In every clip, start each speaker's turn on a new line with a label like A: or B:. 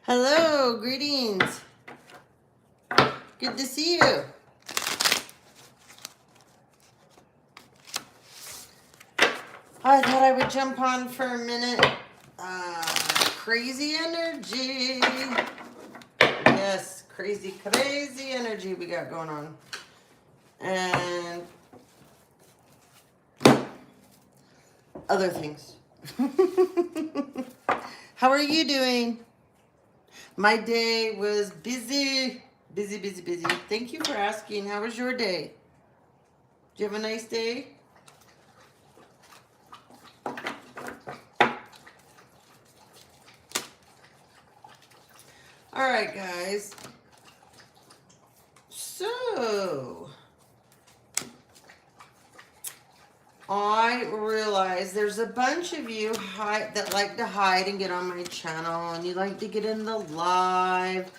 A: Hello, greetings. Good to see you. I thought I would jump on for a minute. Crazy energy. Yes, crazy energy we got going on. And other things. How are you doing? My day was busy. Busy. Thank you for asking. How was your day? Did you have a nice day? All right, guys. So, I realize there's a bunch of you that like to hide and get on my channel, and you like to get in the live,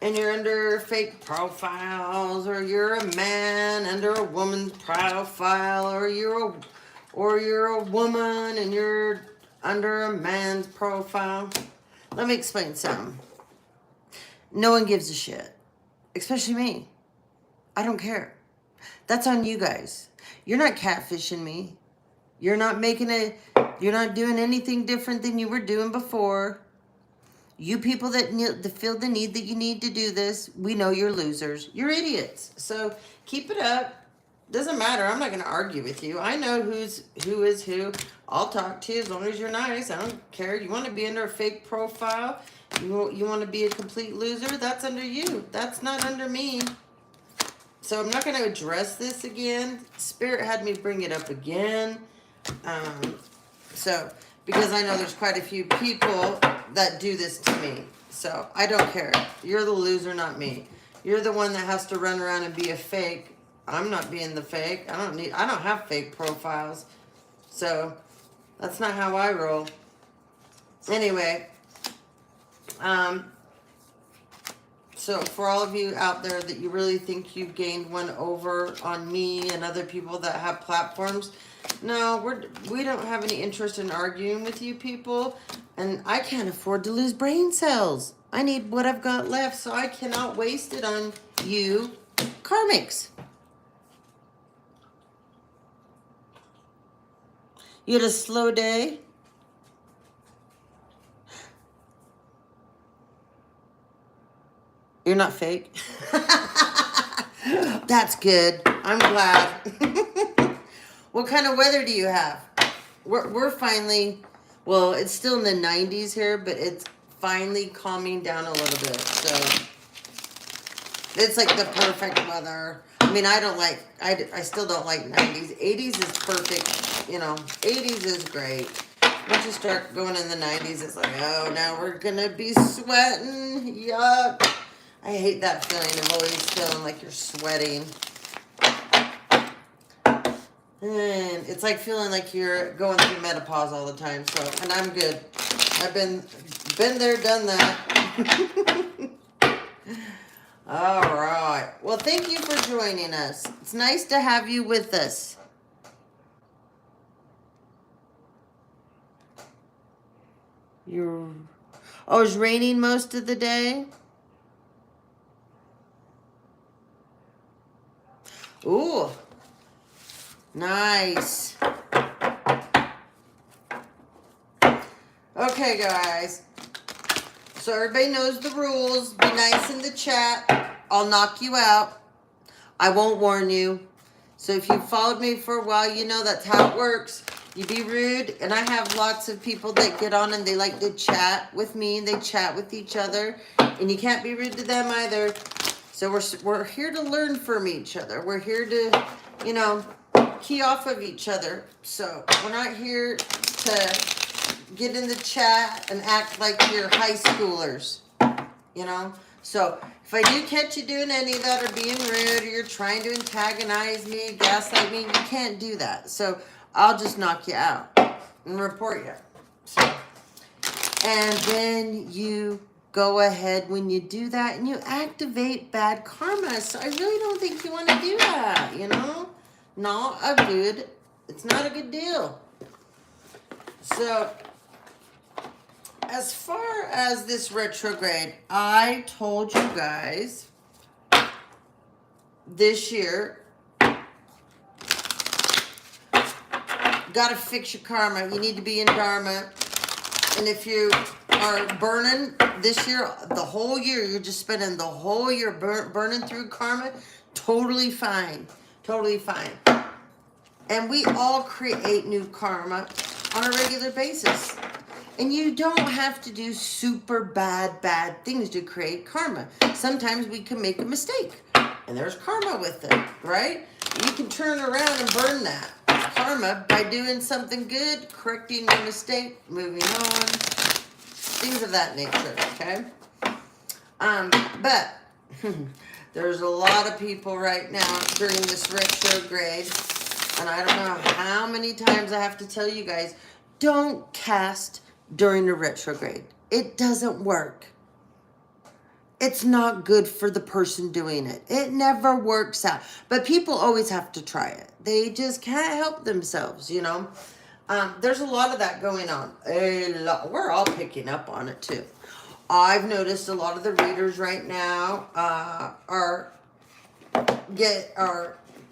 A: and you're under fake profiles, or you're a man under a woman's profile, or you're a woman and you're under a man's profile. Let me explain something. No one gives a shit, especially me. I don't care. That's on you guys. You're not catfishing me. You're not doing anything different than you were doing before. You people that feel the need that you need to do this, we know you're losers. You're idiots. So keep it up. Doesn't matter. I'm not going to argue with you. I know who is who. I'll talk to you as long as you're nice. I don't care. You want to be under a fake profile? You want to be a complete loser? That's under you. That's not under me. So I'm not going to address this again. Spirit had me bring it up again. Because I know there's quite a few people that do this to me. So I don't care. You're the loser, not me. You're the one that has to run around and be a fake. I'm not being the fake. I don't have fake profiles. So that's not how I roll. Anyway, so for all of you out there that you really think you've gained one over on me and other people that have platforms, no, we don't have any interest in arguing with you people, and I can't afford to lose brain cells. I need what I've got left, so I cannot waste it on you karmics. You had a slow day? You're not fake? That's good. I'm glad. What kind of weather do you have? We're finally, well, it's still in the 90s here, but it's finally calming down a little bit. So it's like the perfect weather. I mean, I still don't like 90s. 80s is perfect. 80s is great. Once you start going in the 90s, it's like, oh, now we're going to be sweating. Yuck. I hate that feeling of always feeling like you're sweating. And it's like feeling like you're going through menopause all the time. So, and I'm good. I've been there, done that. All right. Well, thank you for joining us. It's nice to have you with us. It's raining most of the day? Ooh. Nice. Okay, guys. So everybody knows the rules. Be nice in the chat. I'll knock you out. I won't warn you. So if you've followed me for a while, you know that's how it works. You be rude, and I have lots of people that get on and they like to chat with me. They chat with each other, and you can't be rude to them either. So we're here to learn from each other. We're here to, key off of each other. So we're not here to get in the chat and act like you're high schoolers, So if I do catch you doing any of that or being rude or you're trying to antagonize me, gaslight me, you can't do that. So I'll just knock you out and report you. So, and then you go ahead when you do that and you activate bad karma. So I really don't think you want to do that, It's not a good deal. So as far as this retrograde, I told you guys this year, gotta fix your karma. You need to be in Dharma. And if you are burning this year, the whole year, you're just spending the whole year burning through karma, totally fine. Totally fine. And we all create new karma on a regular basis. And you don't have to do super bad things to create karma. Sometimes we can make a mistake, and there's karma with it, right? You can turn around and burn that karma by doing something good, correcting your mistake, moving on, things of that nature, okay? But there's a lot of people right now during this retrograde, and I don't know how many times I have to tell you guys, don't cast during the retrograde. It doesn't work. It's not good for the person doing it. It never works out. But people always have to try it. They just can't help themselves, you know. There's a lot of that going on. A lot. We're all picking up on it too. I've noticed a lot of the readers right now are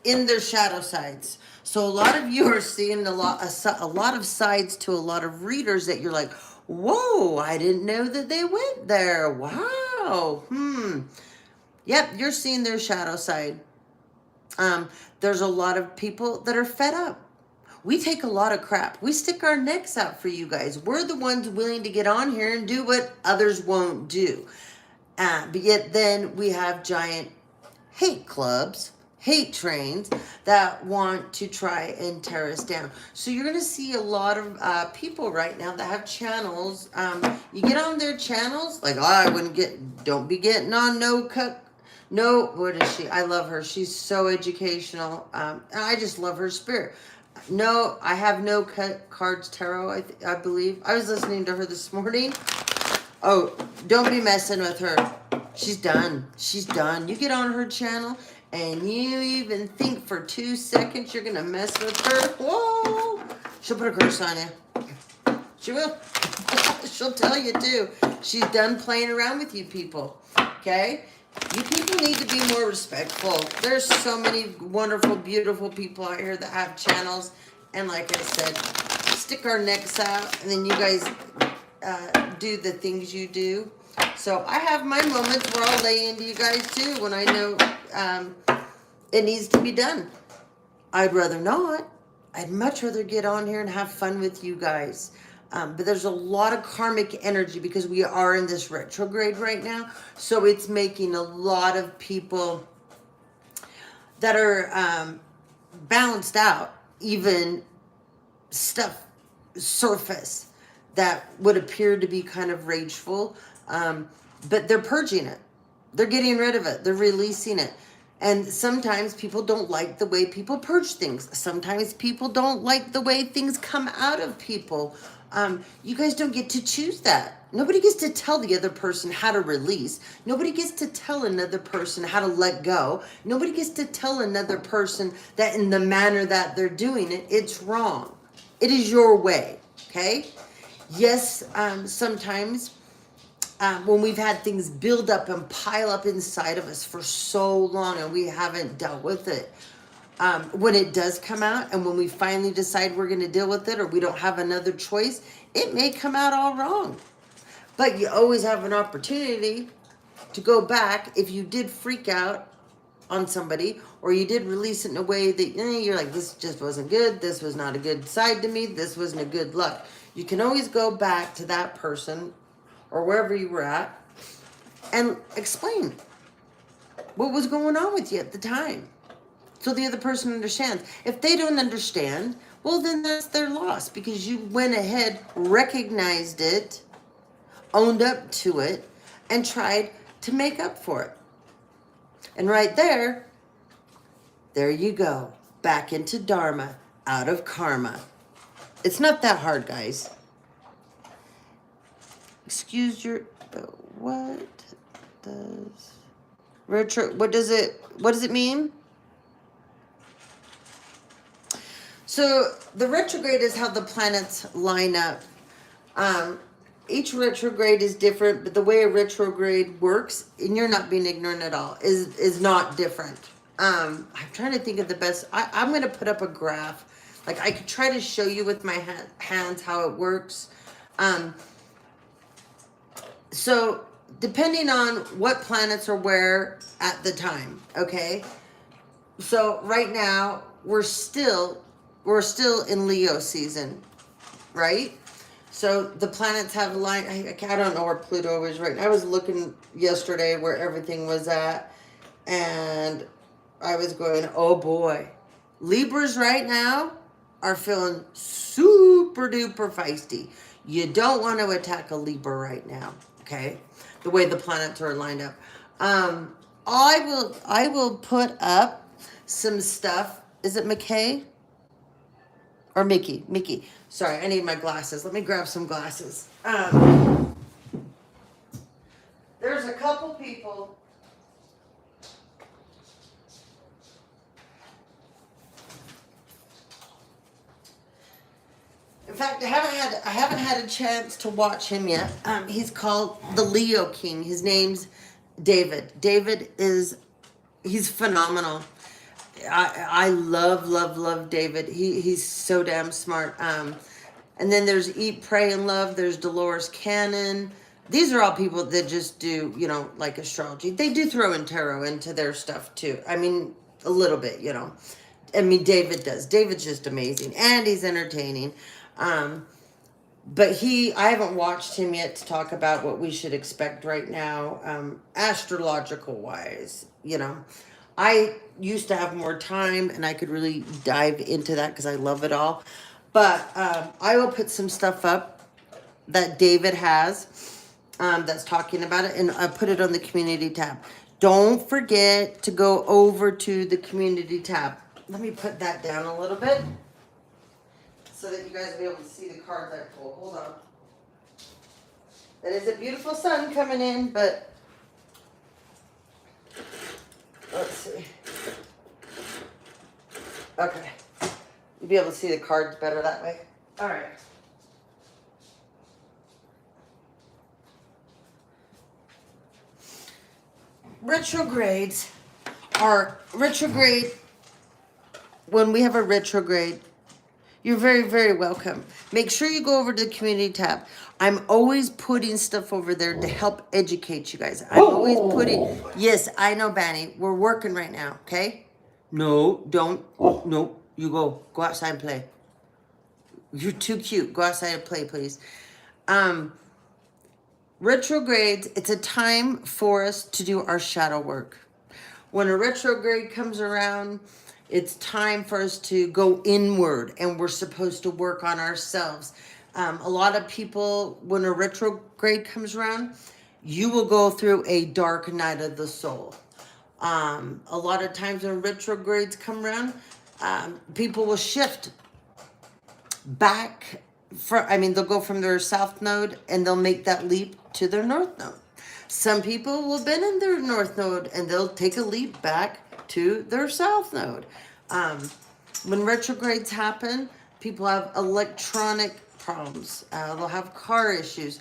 A: in their shadow sides. So a lot of you are seeing a lot of sides to a lot of readers that you're like, whoa, I didn't know that they went there. Wow. Yep, you're seeing their shadow side. There's a lot of people that are fed up. We take a lot of crap. We stick our necks out for you guys. We're the ones willing to get on here and do what others won't do. But yet then we have giant hate clubs, hate trains that want to try and tear us down. So you're going to see a lot of people right now that have channels. You get on their channels, like, don't be getting on what is she? I love her. She's so educational. And I just love her spirit. No, I have no cut cards tarot, I believe. I was listening to her this morning. Oh, don't be messing with her. She's done. She's done. You get on her channel and you even think for 2 seconds you're going to mess with her. Whoa. She'll put a curse on you. She will. She'll tell you too. She's done playing around with you people. Okay? You people need to be more respectful. There's so many wonderful, beautiful people out here that have channels. And like I said, stick our necks out. And then you guys do the things you do. So I have my moments where I'll lay into you guys too when I know it needs to be done. I'd rather not. I'd much rather get on here and have fun with you guys. But there's a lot of karmic energy because we are in this retrograde right now. So it's making a lot of people that are balanced out, even stuff surface that would appear to be kind of rageful. But they're purging it. They're getting rid of it. They're releasing it. And sometimes people don't like the way people purge things. Sometimes people don't like the way things come out of people. You guys don't get to choose that. Nobody gets to tell the other person how to release. Nobody gets to tell another person how to let go. Nobody gets to tell another person that in the manner that they're doing it, it's wrong. It is your way, okay? Yes, sometimes when we've had things build up and pile up inside of us for so long and we haven't dealt with it, when it does come out and when we finally decide we're going to deal with it or we don't have another choice, it may come out all wrong. But you always have an opportunity to go back if you did freak out on somebody or you did release it in a way that you're like, this just wasn't good. This was not a good side to me. This wasn't a good luck. You can always go back to that person or wherever you were at and explain what was going on with you at the time. So the other person understands. If they don't understand, well, then that's their loss because you went ahead, recognized it, owned up to it, and tried to make up for it. And right there you go. Back into Dharma, out of karma. It's not that hard, guys. Excuse your, what does it mean? So the retrograde is how the planets line up. each retrograde is different, but the way a retrograde works, and you're not being ignorant at all, is not different. I'm trying to think of the best. I'm going to put up a graph. Like I could try to show you with my hands how it works. So depending on what planets are where at the time, okay? So right now we're still in Leo season, right? So the planets have line. I don't know where Pluto is right now. I was looking yesterday where everything was at, and I was going, oh boy, Libras right now are feeling super duper feisty. You don't want to attack a Libra right now, okay? The way the planets are lined up. I will put up some stuff. Is it McKay? Or Mickey. Mickey. Sorry, I need my glasses. Let me grab some glasses. There's a couple people. In fact, I haven't had a chance to watch him yet. He's called the Leo King. His name's David. He's phenomenal. I love David. He's so damn smart. And then there's Eat, Pray, and Love. There's Dolores Cannon. These are all people that just do, like astrology. They do throw in tarot into their stuff too. I mean, a little bit, I mean, David does. David's just amazing. And he's entertaining. But I haven't watched him yet to talk about what we should expect right now, astrological wise, I used to have more time and I could really dive into that because I love it all. But I will put some stuff up that David has that's talking about it, and I put it on the community tab. Don't forget to go over to the community tab. Let me put that down a little bit so that you guys will be able to see the cards I pulled. Hold on. That is a beautiful sun coming in, but let's see. Okay. You'll be able to see the cards better that way. All right. Retrogrades are retrograde. When we have a retrograde, you're very, very welcome. Make sure you go over to the community tab. I'm always putting stuff over there to help educate you guys. I'm always putting, yes, I know, Banny. We're working right now, okay? No, don't. No, you go. Go outside and play. You're too cute. Go outside and play, please. Retrogrades, it's a time for us to do our shadow work. When a retrograde comes around, it's time for us to go inward, and we're supposed to work on ourselves. A lot of people, when a retrograde comes around, you will go through a dark night of the soul. A lot of times when retrogrades come around, people will shift back. They'll go from their south node and they'll make that leap to their north node. Some people will have been in their north node and they'll take a leap back to their south node. When retrogrades happen, people have electronic problems. They'll have car issues.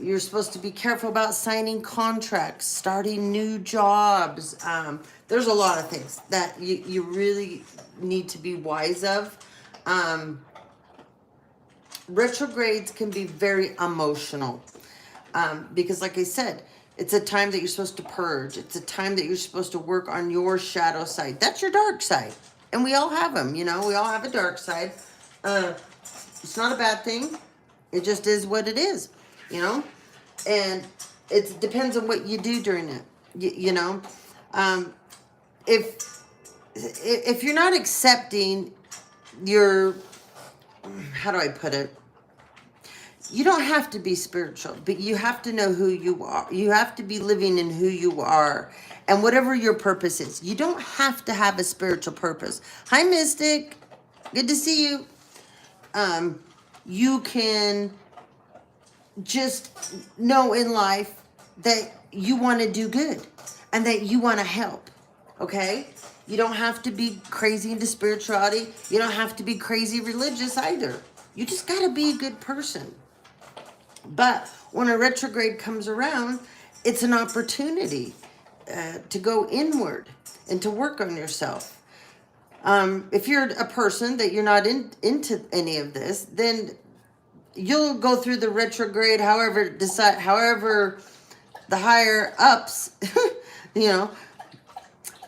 A: You're supposed to be careful about signing contracts, starting new jobs. There's a lot of things that you really need to be wise of. Retrogrades can be very emotional because, like I said, it's a time that you're supposed to purge. It's a time that you're supposed to work on your shadow side. That's your dark side. And we all have them, we all have a dark side. It's not a bad thing. It just is what it is, And it depends on what you do during it, If you're not accepting your, how do I put it? You don't have to be spiritual, but you have to know who you are. You have to be living in who you are and whatever your purpose is. You don't have to have a spiritual purpose. Hi, Mystic. Good to see you. You can just know in life that you want to do good and that you want to help, okay? You don't have to be crazy into spirituality. You don't have to be crazy religious either. You just got to be a good person. But when a retrograde comes around, it's an opportunity to go inward and to work on yourself. If you're a person that you're not into any of this, then you'll go through the retrograde however the higher ups, you know,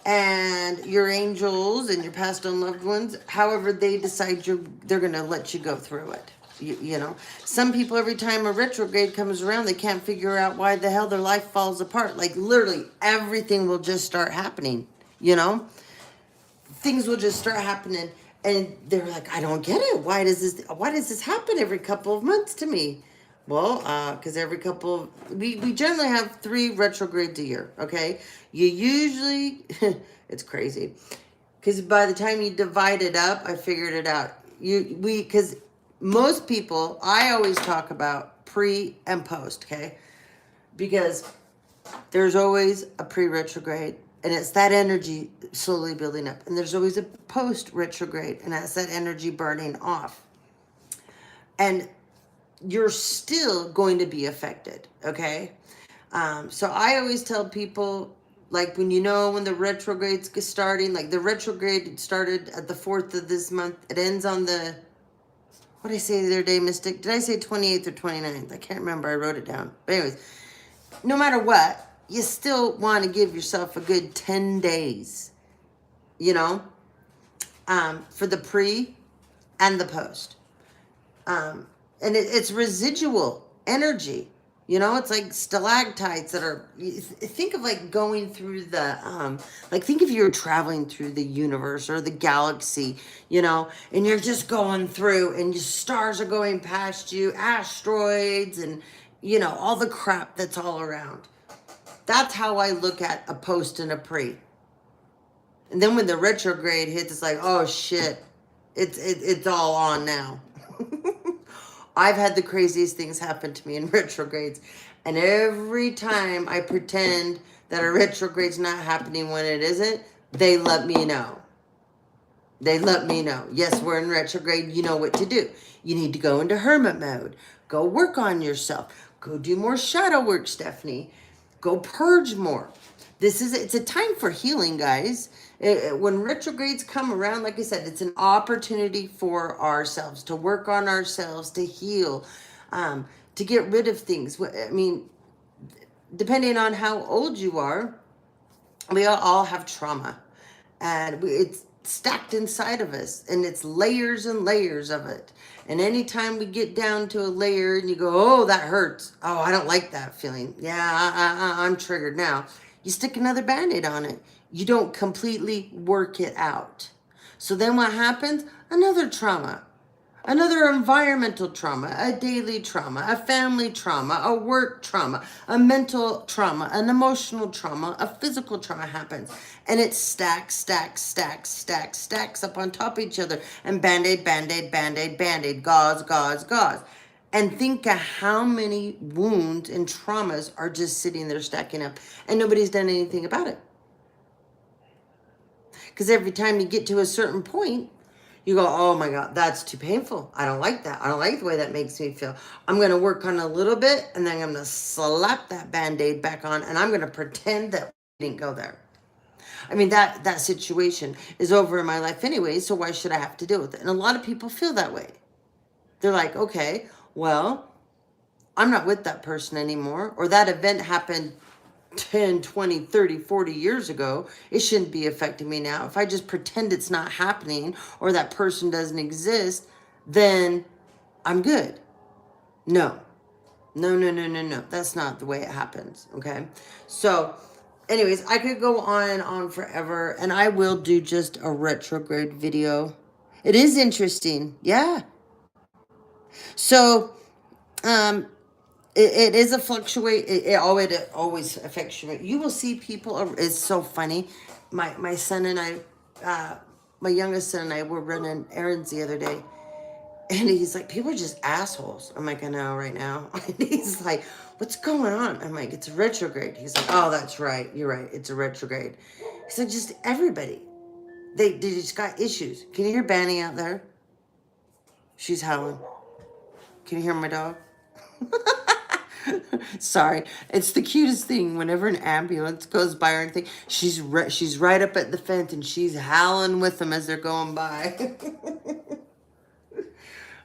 A: and your angels and your past and loved ones, however they decide they're going to let you go through it. You know, some people, every time a retrograde comes around, they can't figure out why the hell their life falls apart. Like literally everything will just start happening, you know, things will just start happening. And they're like, I don't get it. Why does this happen every couple of months to me? Well, because we generally have 3 retrogrades a year. Okay. You usually, it's crazy. Because by the time you divide it up, I figured it out. Because most people, I always talk about pre and post, okay? Because there's always a pre-retrograde, and it's that energy slowly building up. And there's always a post-retrograde, and that's that energy burning off. And you're still going to be affected, okay? So I always tell people, like when the retrograde's starting, like the retrograde started at the 4th of this month. It ends on the, what did I say the other day, Mystic? Did I say 28th or 29th? I can't remember. I wrote it down. But anyways, no matter what, you still want to give yourself a good 10 days, you know, for the pre and the post. And it's residual energy. You know, it's like stalactites that are, think of like going through the, like think if you were traveling through the universe or the galaxy, you know, and you're just going through and your stars are going past you, asteroids and, you know, all the crap that's all around. That's how I look at a post and a pre. And then when the retrograde hits, it's like, oh shit, it's all on now. I've had the craziest things happen to me in retrogrades. And every time I pretend that a retrograde's not happening when it isn't, they let me know. They let me know. Yes, we're in retrograde. You know what to do. You need to go into hermit mode. Go work on yourself. Go do more shadow work, Stephanie. Go purge more. It's a time for healing, guys. When retrogrades come around, like I said, it's an opportunity for ourselves to work on ourselves, to heal, to get rid of things. I mean, depending on how old you are, we all have trauma, and it's stacked inside of us, and it's layers and layers of it. And anytime we get down to a layer and you go, oh, that hurts. Oh, I don't like that feeling. Yeah, I'm triggered now. You stick another Band-Aid on it. You don't completely work it out. So then what happens? Another trauma. Another environmental trauma, a daily trauma, a family trauma, a work trauma, a mental trauma, an emotional trauma, a physical trauma happens. And it stacks up on top of each other. And Band-Aid, Band-Aid, Band-Aid, Band-Aid, gauze. And think of how many wounds and traumas are just sitting there stacking up. And nobody's done anything about it. Because every time you get to a certain point, you go, oh my God, that's too painful. I don't like that. I don't like the way that makes me feel. I'm going to work on a little bit, and then I'm going to slap that Band-Aid back on, and I'm going to pretend that we didn't go there. I mean, that situation is over in my life anyway, so why should I have to deal with it? And a lot of people feel that way. They're like, okay, well, I'm not with that person anymore, or that event happened 10, 20, 30, 40 years ago. It shouldn't be affecting me now. If I just pretend it's not happening or that person doesn't exist, then I'm good. No. That's not the way it happens, okay? So, anyways, I could go on and on forever, and I will do just a retrograde video. It is interesting, yeah. So, it is a fluctuate. It always affects you. You will see people. It's so funny. My son and I, my youngest son and I were running errands the other day, and he's like, people are just assholes. I'm like, I know right now. And he's like, what's going on? I'm like, it's a retrograde. He's like, oh, that's right. You're right. It's a retrograde. He's like, just everybody. They just got issues. Can you hear Banny out there? She's howling. Can you hear my dog? Sorry, it's the cutest thing. Whenever an ambulance goes by or anything, she's right up at the fence and she's howling with them as they're going by.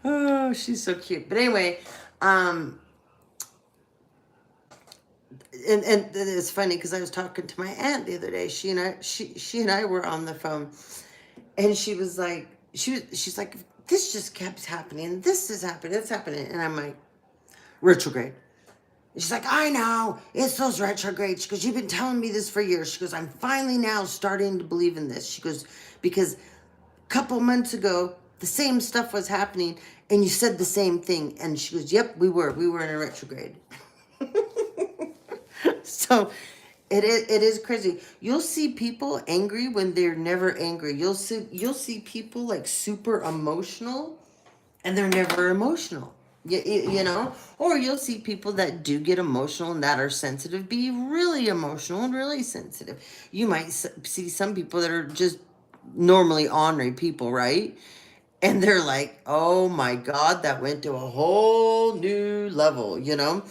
A: Oh, she's so cute. But anyway, um, and it's funny because I was talking to my aunt the other day. She and I were on the phone, and she was like, she's like, this just kept happening. This is happening. It's happening, and I'm like, retrograde. And she's like, I know it's those retrogrades. She goes, you've been telling me this for years. She goes, I'm finally now starting to believe in this. She goes, because a couple months ago the same stuff was happening, and you said the same thing. And she goes, yep, we were in a retrograde. So it is crazy. You'll see people angry when they're never angry. You'll see people like super emotional and they're never emotional. You know, or you'll see people that do get emotional and that are sensitive be really emotional and really sensitive. You might see some people that are just normally ornery people, right? And they're like, oh my God, that went to a whole new level, you know?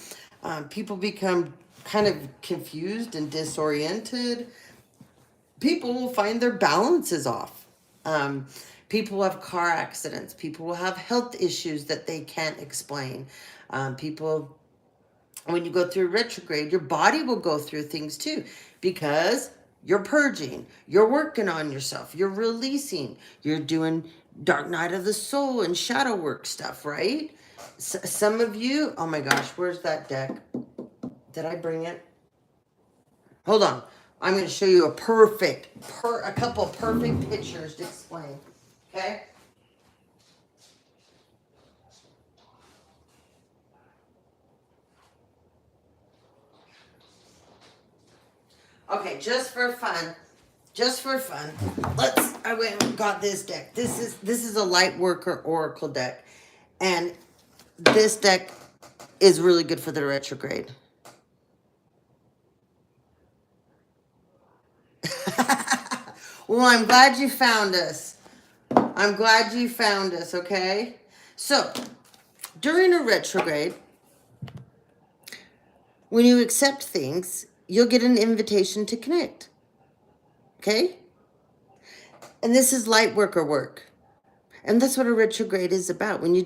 A: People become kind of confused and disoriented. People will find their balances off. Um, People will have car accidents. People will have health issues that they can't explain. People, when you go through retrograde, your body will go through things too, because you're purging, you're working on yourself, you're releasing, you're doing dark night of the soul and shadow work stuff, right? Some of you, oh my gosh, where's that deck? Did I bring it? Hold on. I'm going to show you a couple of perfect pictures to explain. Okay? Okay, just for fun, I went and got this deck. This is a light worker oracle deck, and this deck is really good for the retrograde. Well, I'm glad you found us. Okay? So, during a retrograde, when you accept things, you'll get an invitation to connect. Okay? And this is light worker work. And that's what a retrograde is about. When you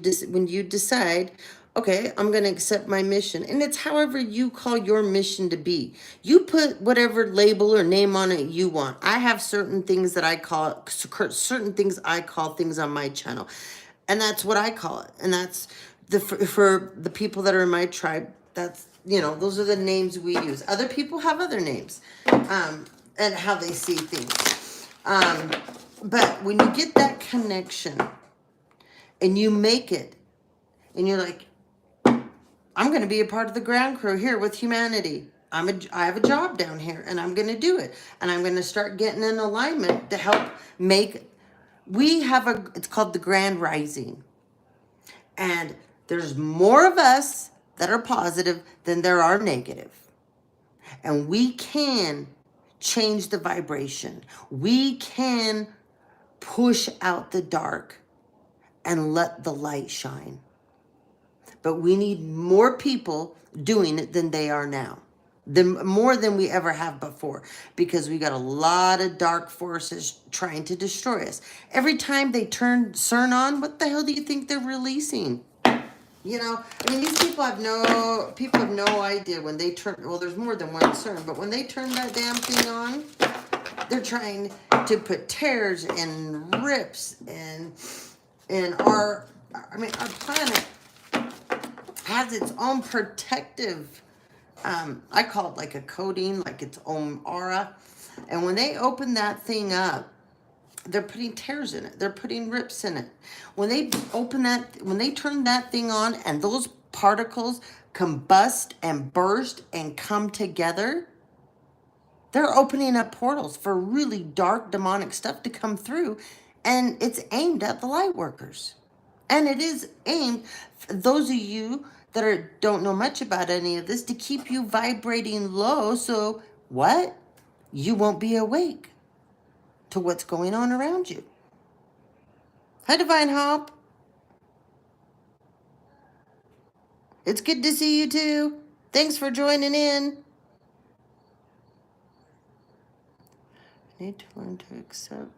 A: decide, okay, I'm going to accept my mission. And it's however you call your mission to be. You put whatever label or name on it you want. I have certain things that I call, certain things I call things on my channel. And that's what I call it. And that's for the people that are in my tribe, that's, those are the names we use. Other people have other names, and how they see things. But when you get that connection and you make it, and you're like, I'm going to be a part of the ground crew here with humanity. I have a job down here, and I'm going to do it. And I'm going to start getting in alignment to help make, it's called the Grand Rising. And there's more of us that are positive than there are negative. And we can change the vibration. We can push out the dark and let the light shine. But we need more people doing it than they are now. More than we ever have before. Because we got a lot of dark forces trying to destroy us. Every time they turn CERN on, what the hell do you think they're releasing? These people have no idea when they turn, well, there's more than one CERN, but when they turn that damn thing on, they're trying to put tears and rips and our planet has its own protective, I call it like a coating, like its own aura. And when they open that thing up, they're putting tears in it. They're putting rips in it. When they turn that thing on and those particles combust and burst and come together, they're opening up portals for really dark demonic stuff to come through. And it's aimed at the light workers. And it is aimed for those of you that don't know much about any of this, to keep you vibrating low. So what? You won't be awake to what's going on around you. Hi, Divine Hop. It's good to see you too. Thanks for joining in. I need to learn to accept.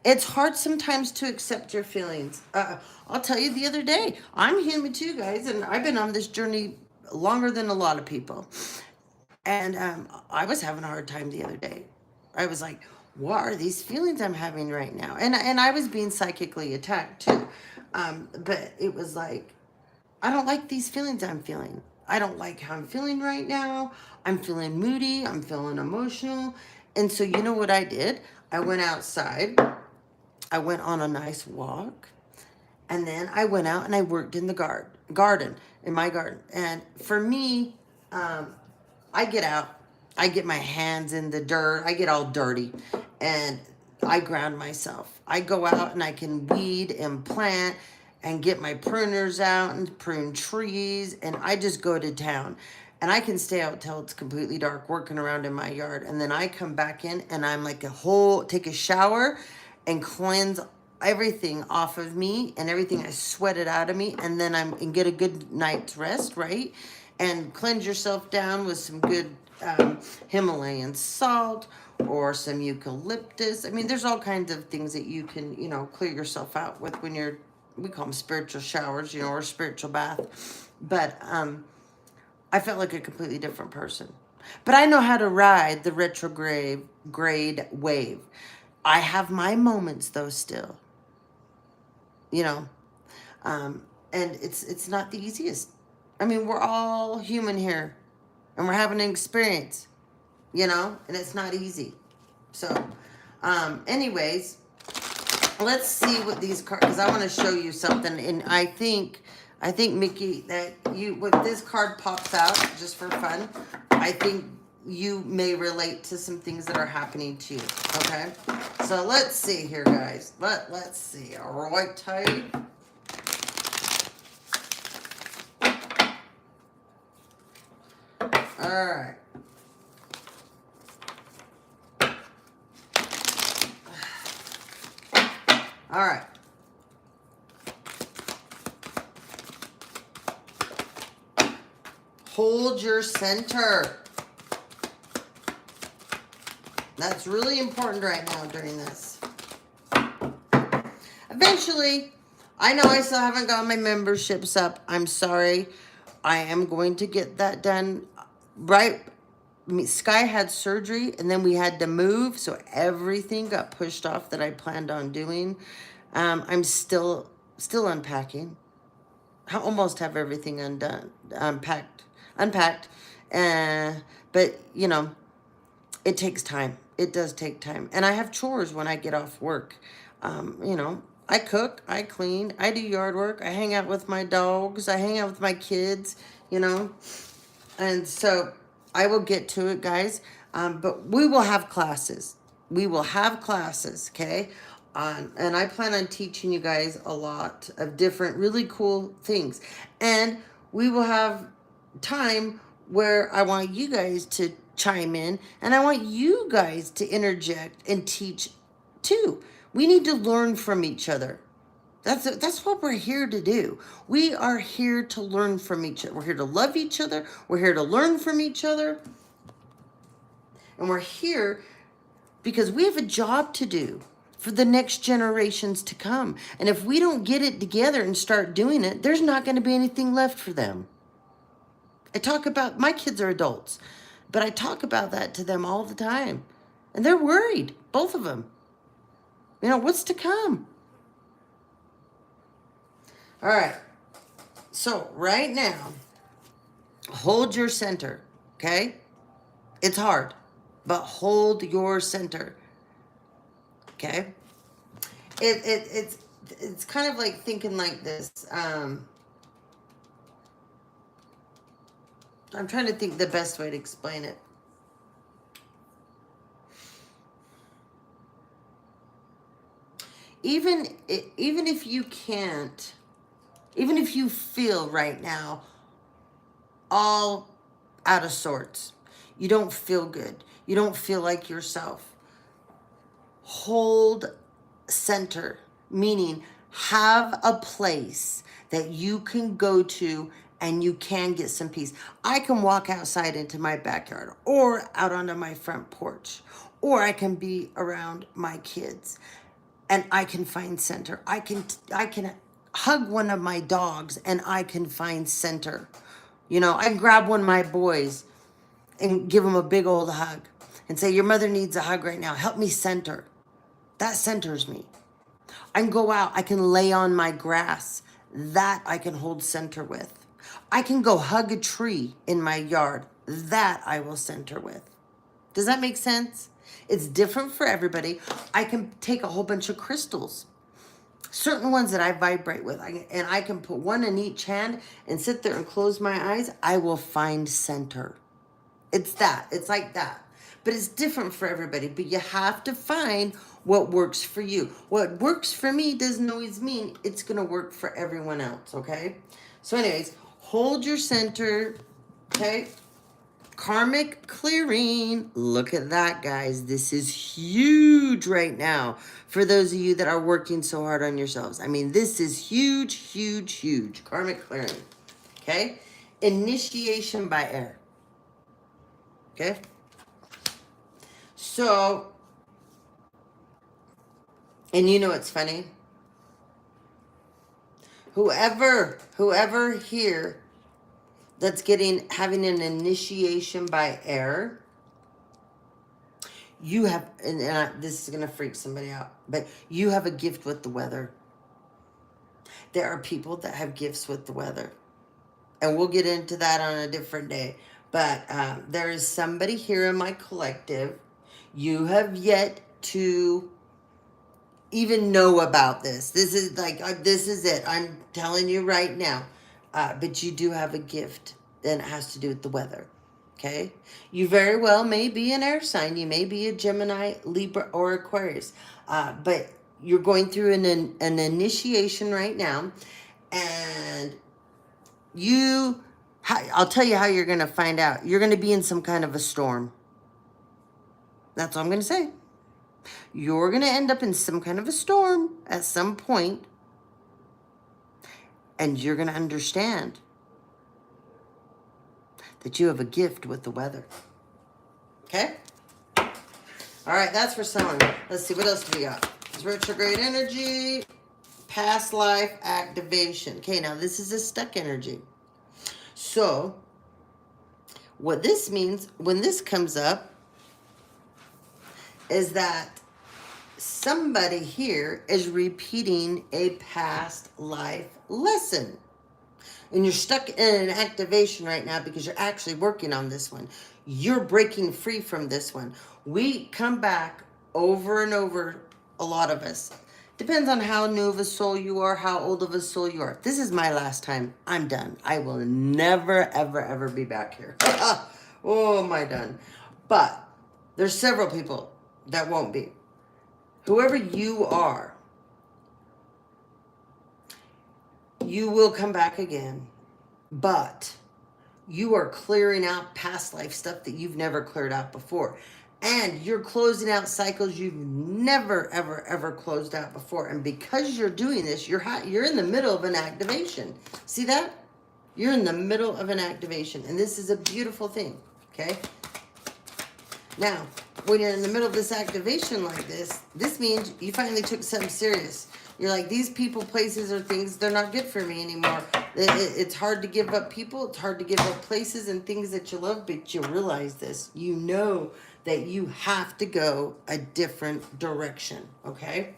A: It's hard sometimes to accept your feelings. I'll tell you the other day, I'm human too, guys, and I've been on this journey longer than a lot of people. And I was having a hard time the other day. I was like, what are these feelings I'm having right now? And I was being psychically attacked too. But it was like, I don't like these feelings I'm feeling. I don't like how I'm feeling right now. I'm feeling moody. I'm feeling emotional. And so, you know what I did? I went outside. I went on a nice walk. And then I went out and I worked in the garden, in my garden. And for me, I get out, I get my hands in the dirt, I get all dirty, and I ground myself. I go out and I can weed and plant and get my pruners out and prune trees, and I just go to town. And I can stay out till it's completely dark working around in my yard. And then I come back in and I'm like take a shower and cleanse everything off of me and everything I sweated out of me. And then and get a good night's rest, right? And cleanse yourself down with some good Himalayan salt or some eucalyptus. I mean, there's all kinds of things that you can, clear yourself out with when we call them spiritual showers, or spiritual bath. But I felt like a completely different person. But I know how to ride the retrograde wave. I have my moments though still, and it's not the easiest. I mean, we're all human here and we're having an experience, and it's not easy. So, anyways, let's see what these cards, because I want to show you something. And I think, Mickey, that when this card pops out just for fun, I think you may relate to some things that are happening to you. Okay. So let's see here, guys. Let's see. All right, tight. All right. All right. Hold your center. That's really important right now during this. Eventually, I know I still haven't got my memberships up. I'm sorry. I am going to get that done. Right. Sky had surgery and then we had to move. So everything got pushed off that I planned on doing. I'm still unpacking. I almost have everything unpacked. But it takes time. It does take time. And I have chores when I get off work. I cook, I clean, I do yard work, I hang out with my dogs, I hang out with my kids, And so I will get to it, guys. But we will have classes. We will have classes, okay? And I plan on teaching you guys a lot of different really cool things. And we will have time where I want you guys to chime in and I want you guys to interject and teach too. We need to learn from each other. That's what we're here to do. We are here to learn from each other. We're here to love each other. We're here to learn from each other. And we're here because we have a job to do for the next generations to come. And if we don't get it together and start doing it, there's not going to be anything left for them. My kids are adults, but I talk about that to them all the time. And they're worried, both of them. What's to come? All right. So right now, hold your center, okay? It's hard, but hold your center, okay? It's kind of like thinking like this. I'm trying to think the best way to explain it. Even if you can't, even if you feel right now all out of sorts, you don't feel good, you don't feel like yourself, hold center, meaning have a place that you can go to and you can get some peace. I can walk outside into my backyard or out onto my front porch, or I can be around my kids and I can find center. I can hug one of my dogs and I can find center. You know, I can grab one of my boys and give him a big old hug and say, your mother needs a hug right now. Help me center. That centers me. I can go out. I can lay on my grass. That I can hold center with. I can go hug a tree in my yard. That I will center with. Does that make sense? It's different for everybody. I can take a whole bunch of crystals, certain ones that I vibrate with, and I can put one in each hand and sit there and close my eyes. I will find center. It's that. It's like that. But it's different for everybody. But you have to find what works for you. What works for me doesn't always mean it's going to work for everyone else, okay? So anyways, hold your center, okay? Karmic clearing. Look at that, guys. This is huge right now for those of you that are working so hard on yourselves. I mean, this is huge, huge, huge. Karmic clearing, okay? Initiation by air, okay? So, and you know what's funny? Whoever here that's having an initiation by air, you have, this is going to freak somebody out, but you have a gift with the weather. There are people that have gifts with the weather. And we'll get into that on a different day. But there is somebody here in my collective. You have yet to even know about this. This is like, this is it. I'm telling you right now. But you do have a gift, and it has to do with the weather. Okay? You very well may be an air sign. You may be a Gemini, Libra, or Aquarius. But you're going through an initiation right now. And I'll tell you how you're going to find out. You're going to be in some kind of a storm. That's all I'm going to say. You're going to end up in some kind of a storm at some point, and you're going to understand that you have a gift with the weather. Okay? All right, that's for someone. Let's see, what else do we got? It's retrograde energy, past life activation. Okay, now this is a stuck energy. So, what this means when this comes up is that somebody here is repeating a past life lesson. And you're stuck in an activation right now because you're actually working on this one. You're breaking free from this one. We come back over and over, a lot of us. Depends on how new of a soul you are, how old of a soul you are. This is my last time. I'm done. I will never, ever, ever be back here. Oh, am I done? But there's several people that won't be. Whoever you are, you will come back again. But you are clearing out past life stuff that you've never cleared out before. And you're closing out cycles you've never, ever, ever closed out before. And because you're doing this, you're in the middle of an activation. See that? You're in the middle of an activation. And this is a beautiful thing. Okay? Now, when you're in the middle of this activation like this means you finally took something serious. You're like, these people, places, or things, they're not good for me anymore. It's hard to give up people. It's hard to give up places and things that you love, but you realize this. You know that you have to go a different direction, okay?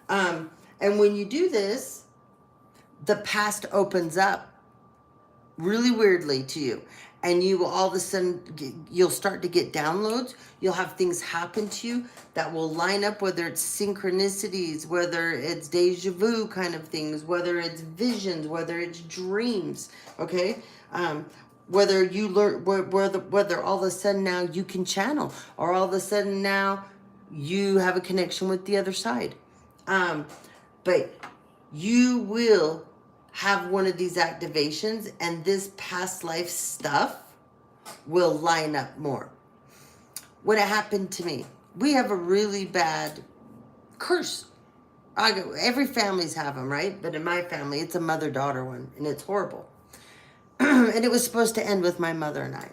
A: And when you do this, the past opens up really weirdly to you. And you will all of a sudden, you'll start to get downloads. You'll have things happen to you that will line up, whether it's synchronicities, whether it's deja vu kind of things, whether it's visions, whether it's dreams, okay? Whether you learn, whether all of a sudden now you can channel, or all of a sudden now you have a connection with the other side. But you will have one of these activations, and this past life stuff will line up more. When it happened to me, we have a really bad curse. Every family's have them, right? But in my family, it's a mother-daughter one, and it's horrible. And it was supposed to end with my mother and I.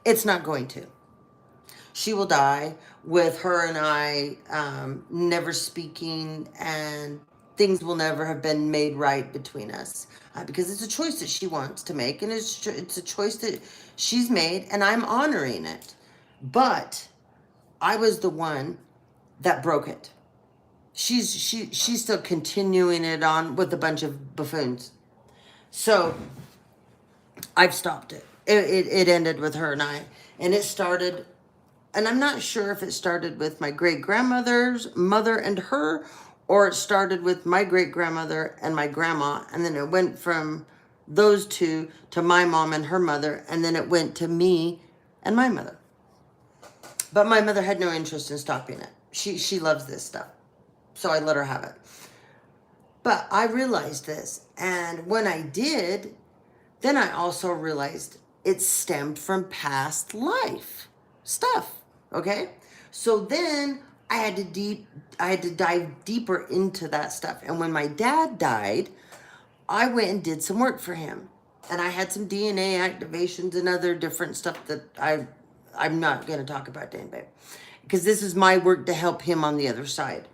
A: It's not going to. She will die with her and I never speaking, and things will never have been made right between us because it's a choice that she wants to make, and it's a choice that she's made, and I'm honoring it. But I was the one that broke it. She's still continuing it on with a bunch of buffoons. So I've stopped it. It ended with her and I, and it started. And I'm not sure if it started with my great grandmother's mother and her, or it started with my great grandmother and my grandma, and then it went from those two to my mom and her mother, and then it went to me and my mother. But my mother had no interest in stopping it. She loves this stuff, so I let her have it. But I realized this, and when I did, then I also realized it stemmed from past life stuff. Okay, so then I had to dive deeper into that stuff. And when my dad died, I went and did some work for him, and I had some DNA activations and other different stuff that I'm not going to talk about to anybody, because this is my work to help him on the other side,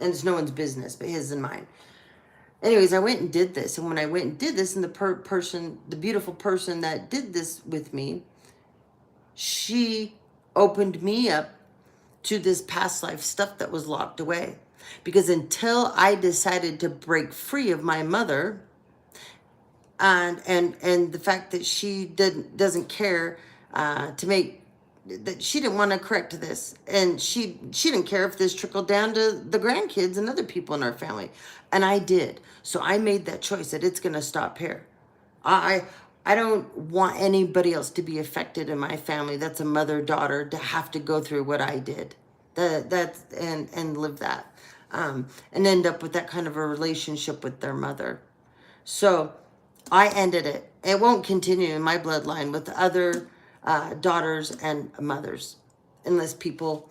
A: and it's no one's business but his and mine. Anyways, I went and did this, and when I went and did this, and the beautiful person that did this with me, she opened me up to this past life stuff that was locked away. Because until I decided to break free of my mother, and the fact that she doesn't care to make, that she didn't want to correct this, and she didn't care if this trickled down to the grandkids and other people in our family, and I did. So I made that choice that it's going to stop here. I don't want anybody else to be affected in my family that's a mother-daughter to have to go through what I did. And live that. And end up with that kind of a relationship with their mother. So I ended it. It won't continue in my bloodline with other daughters and mothers unless people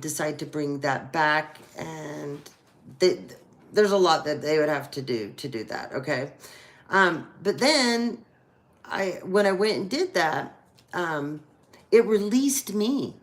A: decide to bring that back. And there's a lot that they would have to do that, okay? But then when I went and did that, it released me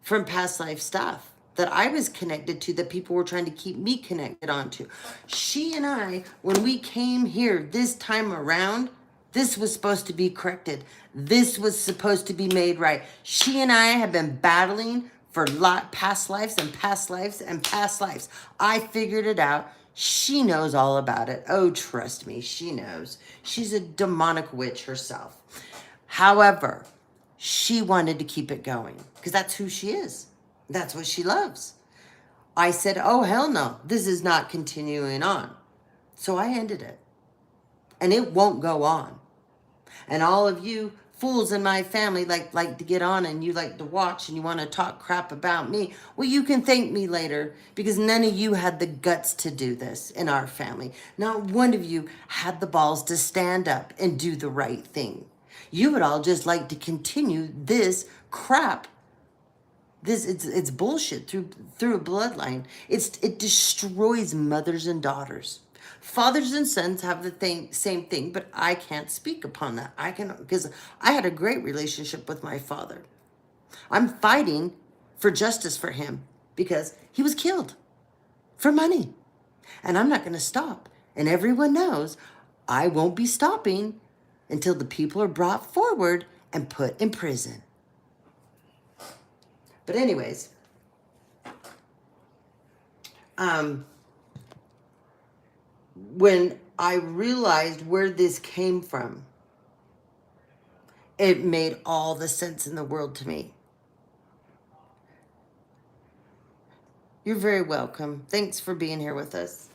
A: from past life stuff that I was connected to, that people were trying to keep me connected onto. She and I, when we came here this time around, this was supposed to be corrected. This was supposed to be made right. She and I have been battling for past lives and past lives and past lives. I figured it out. She knows all about it. Oh, trust me, she knows. She's a demonic witch herself. However, she wanted to keep it going because that's who she is. That's what she loves. I said, oh, hell no, this is not continuing on. So I ended it. And it won't go on. And all of you fools in my family like to get on, and you like to watch, and you want to talk crap about me. Well, you can thank me later, because none of you had the guts to do this in our family. Not one of you had the balls to stand up and do the right thing. You would all just like to continue this crap. It's bullshit through a bloodline. It destroys mothers and daughters. Fathers and sons have the same thing, but I can't speak upon that. Because I had a great relationship with my father. I'm fighting for justice for him because he was killed for money. And I'm not going to stop. And everyone knows I won't be stopping until the people are brought forward and put in prison. But anyways, when I realized where this came from, it made all the sense in the world to me. You're very welcome. Thanks for being here with us.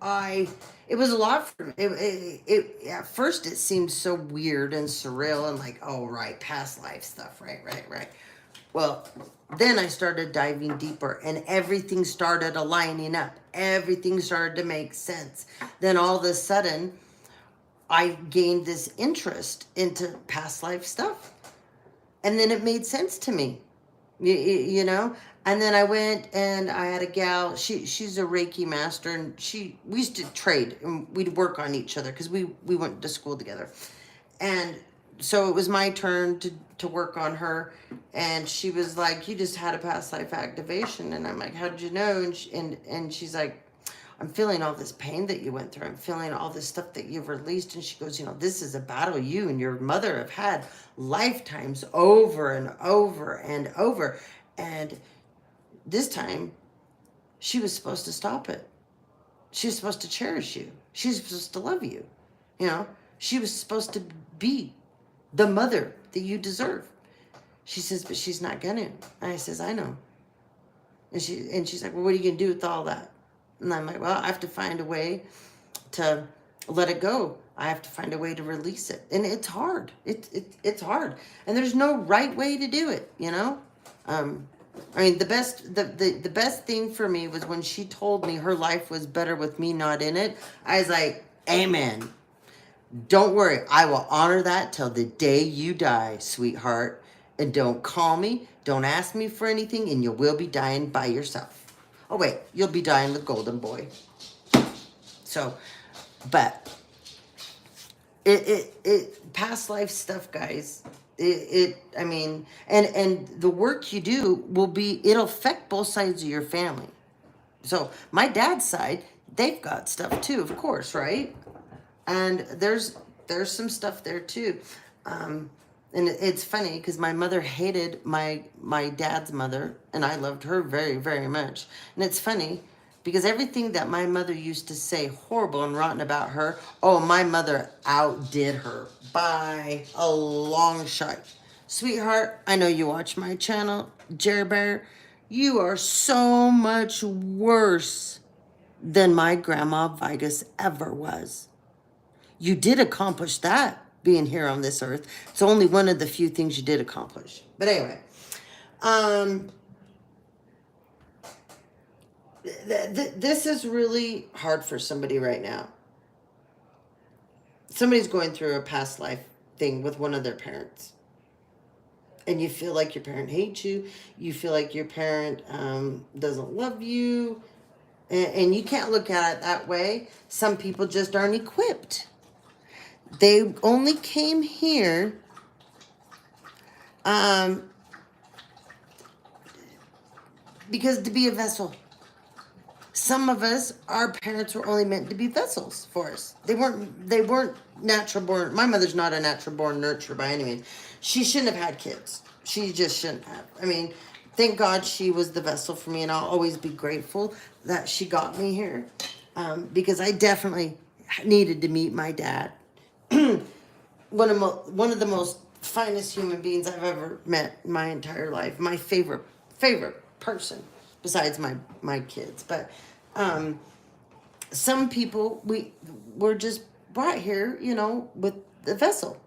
A: It was a lot for me. At first it seemed so weird and surreal and like, oh, right, past life stuff, right. Well, then I started diving deeper, and everything started aligning up. Everything started to make sense. Then all of a sudden, I gained this interest into past life stuff. And then it made sense to me, you know? And then I went and I had a gal, she's a Reiki master, and we used to trade, and we'd work on each other because we went to school together. And so it was my turn to work on her. And she was like, you just had a past life activation. And I'm like, how did you know? And she's like, I'm feeling all this pain that you went through. I'm feeling all this stuff that you've released. And she goes, you know, this is a battle you and your mother have had lifetimes over and over and over. And this time she was supposed to stop it. She was supposed to cherish you. She was supposed to love you. You know, she was supposed to be the mother that you deserve. She says, but she's not gonna. And I says, I know. And she's like, well, what are you gonna do with all that? And I'm like, well, I have to find a way to let it go. I have to find a way to release it. And it's hard. It's hard. And there's no right way to do it, you know? I mean, the best thing for me was when she told me her life was better with me not in it. I was like, amen. Don't worry. I will honor that till the day you die, sweetheart. And don't call me. Don't ask me for anything. And you will be dying by yourself. Oh, wait. You'll be dying with Golden Boy. So, but past life stuff, guys. I mean, and the work you do it'll affect both sides of your family. So my dad's side, they've got stuff too, of course, right? And there's some stuff there too. And it's funny because my mother hated my dad's mother, and I loved her very, very much. And it's funny because everything that my mother used to say horrible and rotten about her, oh, my mother outdid her by a long shot. Sweetheart, I know you watch my channel, Jerry Bear. You are so much worse than my grandma Vigus ever was. You did accomplish that being here on this earth. It's only one of the few things you did accomplish. But anyway, this is really hard for somebody right now. Somebody's going through a past life thing with one of their parents. And you feel like your parent hates you. You feel like your parent doesn't love you. And you can't look at it that way. Some people just aren't equipped. They only came here because to be a vessel. Some of us, our parents were only meant to be vessels for us. They weren't natural born. My mother's not a natural born nurturer by any means. She shouldn't have had kids. She just shouldn't have. I mean, thank God she was the vessel for me, and I'll always be grateful that she got me here, because I definitely needed to meet my dad. One of the most finest human beings I've ever met in my entire life. My favorite person besides my kids. But some people we're just brought here, you know, with the vessel.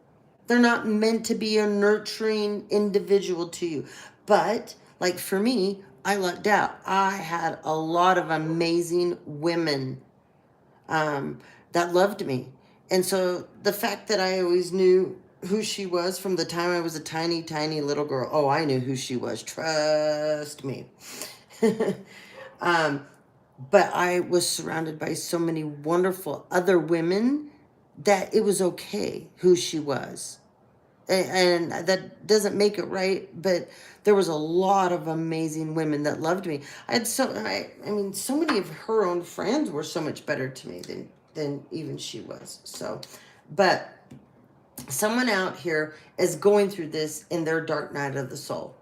A: They're not meant to be a nurturing individual to you. But like for me, I lucked out. I had a lot of amazing women that loved me. And so the fact that I always knew who she was from the time I was a tiny, tiny little girl. Oh, I knew who she was. Trust me. But I was surrounded by so many wonderful other women that it was okay who she was. And that doesn't make it right, but there was a lot of amazing women that loved me. I mean, so many of her own friends were so much better to me than even she was. So, but someone out here is going through this in their dark night of the soul.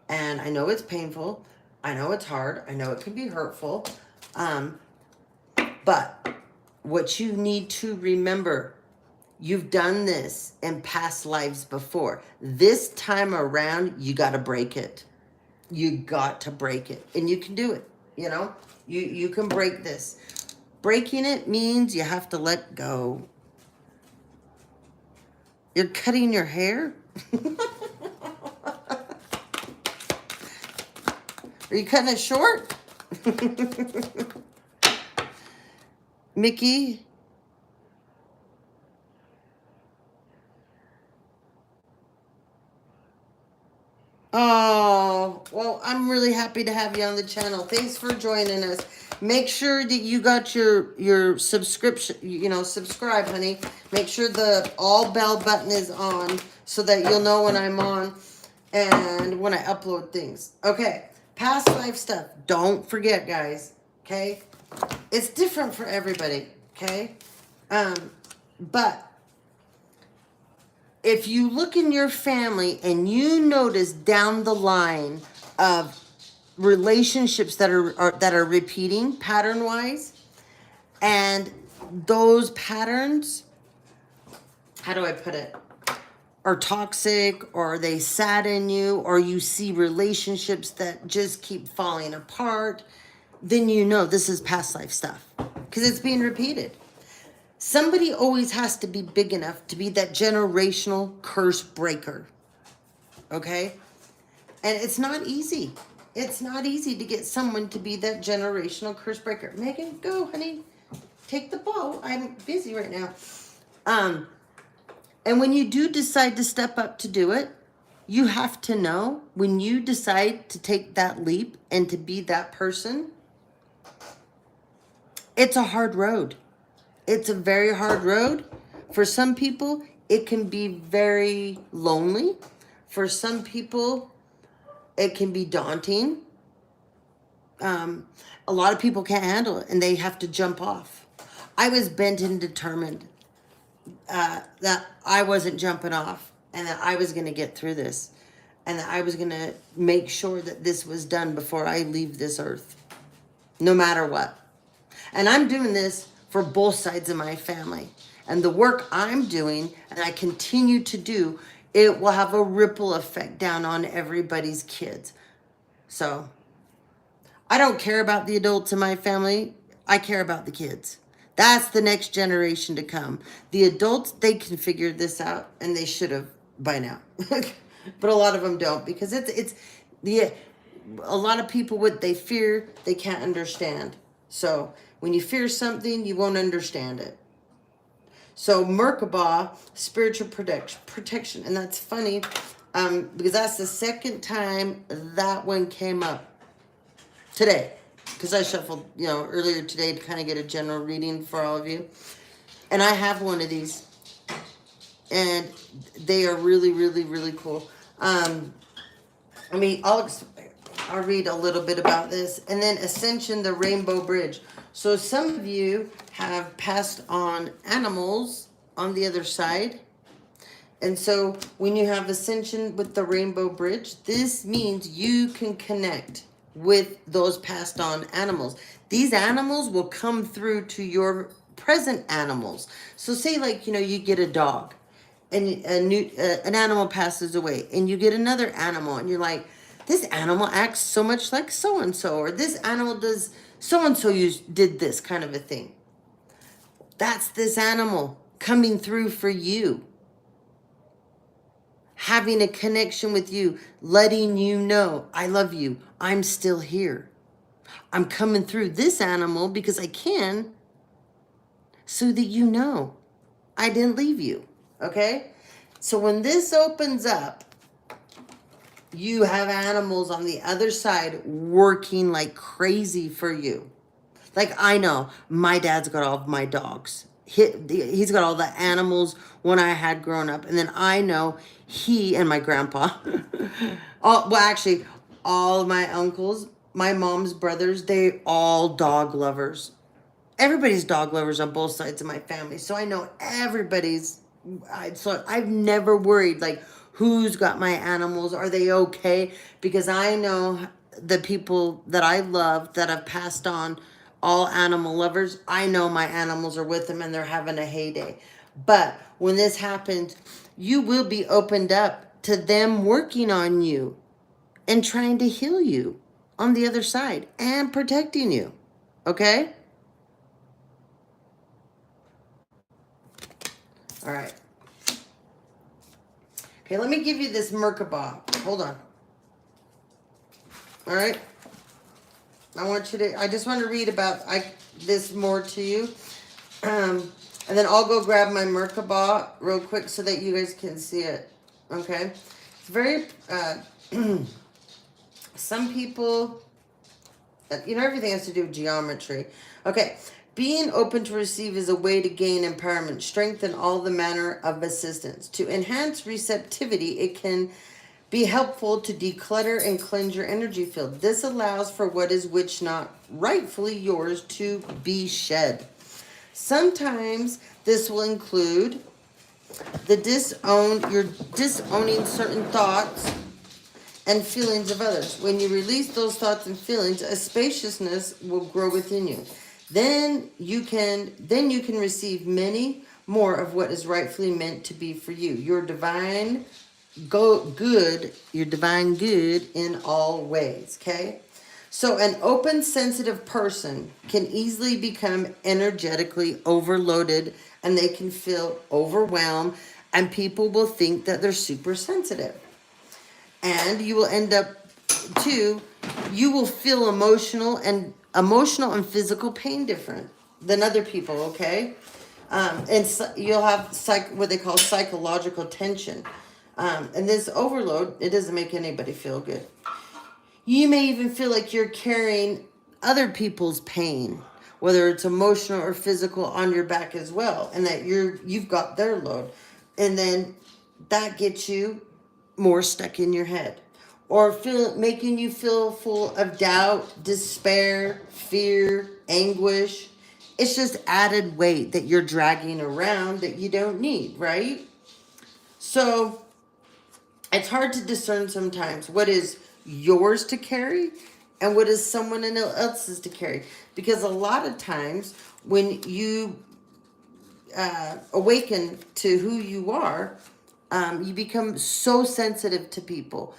A: And I know it's painful. I know it's hard. I know it can be hurtful. But what you need to remember, you've done this in past lives before. This time around, you got to break it. You got to break it. And you can do it. You know, you can break this. Breaking it means you have to let go. You're cutting your hair? Are you cutting it short? Mickey? Oh, well, I'm really happy to have you on the channel. Thanks for joining us. Make sure that you got your subscription, subscribe, honey. Make sure the all bell button is on so that you'll know when I'm on and when I upload things. Okay, past life stuff. Don't forget, guys. Okay, it's different for everybody. Okay, but if you look in your family and you notice down the line of relationships that are repeating pattern wise, and those patterns, how do I put it, are toxic, or they sadden you, or you see relationships that just keep falling apart, then you know this is past life stuff because it's being repeated. Somebody always has to be big enough to be that generational curse breaker. Okay? And it's not easy. It's not easy to get someone to be that generational curse breaker. Megan, go, honey. Take the ball. I'm busy right now. And when you do decide to step up to do it, you have to know when you decide to take that leap and to be that person, it's a hard road. It's a very hard road. For some people, it can be very lonely. For some people, it can be daunting. A lot of people can't handle it and they have to jump off. I was bent and determined that I wasn't jumping off and that I was going to get through this and that I was going to make sure that this was done before I leave this earth, no matter what. And I'm doing this for both sides of my family. And the work I'm doing and I continue to do, it will have a ripple effect down on everybody's kids. So I don't care about the adults in my family. I care about the kids. That's the next generation to come. The adults, they can figure this out, and they should have by now. But a lot of them don't, because a lot of people, what they fear, they can't understand. So when you fear something, you won't understand it. So Merkabah, spiritual protection. And that's funny because that's the second time that one came up today. Because I shuffled, earlier today to kind of get a general reading for all of you. And I have one of these. And they are really, really, really cool. I'll read a little bit about this. And then Ascension, the Rainbow Bridge. So some of you have passed on animals on the other side. And so when you have Ascension with the Rainbow Bridge, this means you can connect with those passed on animals. These animals will come through to your present animals. So say you get a dog and an animal passes away and you get another animal and you're like, this animal acts so much like so-and-so, or this animal does so-and-so did this kind of a thing. That's this animal coming through for you. Having a connection with you, letting you know, I love you. I'm still here. I'm coming through this animal because I can, so that you know I didn't leave you. Okay? So when this opens up, you have animals on the other side working like crazy for you. Like, I know my dad's got all of my dogs. He's got all the animals when I had grown up. And then I know he and my grandpa, all of my uncles, my mom's brothers, they all dog lovers. Everybody's dog lovers on both sides of my family. So I know everybody's, so I've never worried, who's got my animals? Are they okay? Because I know the people that I love that have passed on, all animal lovers, I know my animals are with them and they're having a heyday. But when this happens, you will be opened up to them working on you and trying to heal you on the other side and protecting you. Okay? All right. Okay, let me give you this Merkabah. Hold on. All right. I just want to read about this more to you. And then I'll go grab my Merkabah real quick so that you guys can see it. Okay? It's very, some people You know, everything has to do with geometry. Okay. Being open to receive is a way to gain empowerment, strength, and all the manner of assistance. To enhance receptivity, it can be helpful to declutter and cleanse your energy field. This allows for what is which not rightfully yours to be shed. Sometimes this will include you're disowning certain thoughts and feelings of others. When you release those thoughts and feelings, a spaciousness will grow within you. Then you can receive many more of what is rightfully meant to be for you. Your divine good in all ways, okay? So an open, sensitive person can easily become energetically overloaded, and they can feel overwhelmed, and people will think that they're super sensitive. And you will end up you will feel emotional and physical pain different than other people, okay? And so you'll have what they call psychological tension. And this overload, it doesn't make anybody feel good. You may even feel like you're carrying other people's pain, whether it's emotional or physical, on your back as well, and that you've got their load. And then that gets you more stuck in your head, or making you feel full of doubt, despair, fear, anguish. It's just added weight that you're dragging around that you don't need, right? So it's hard to discern sometimes what is yours to carry and what is someone else's to carry, because a lot of times when you awaken to who you are, you become so sensitive to people.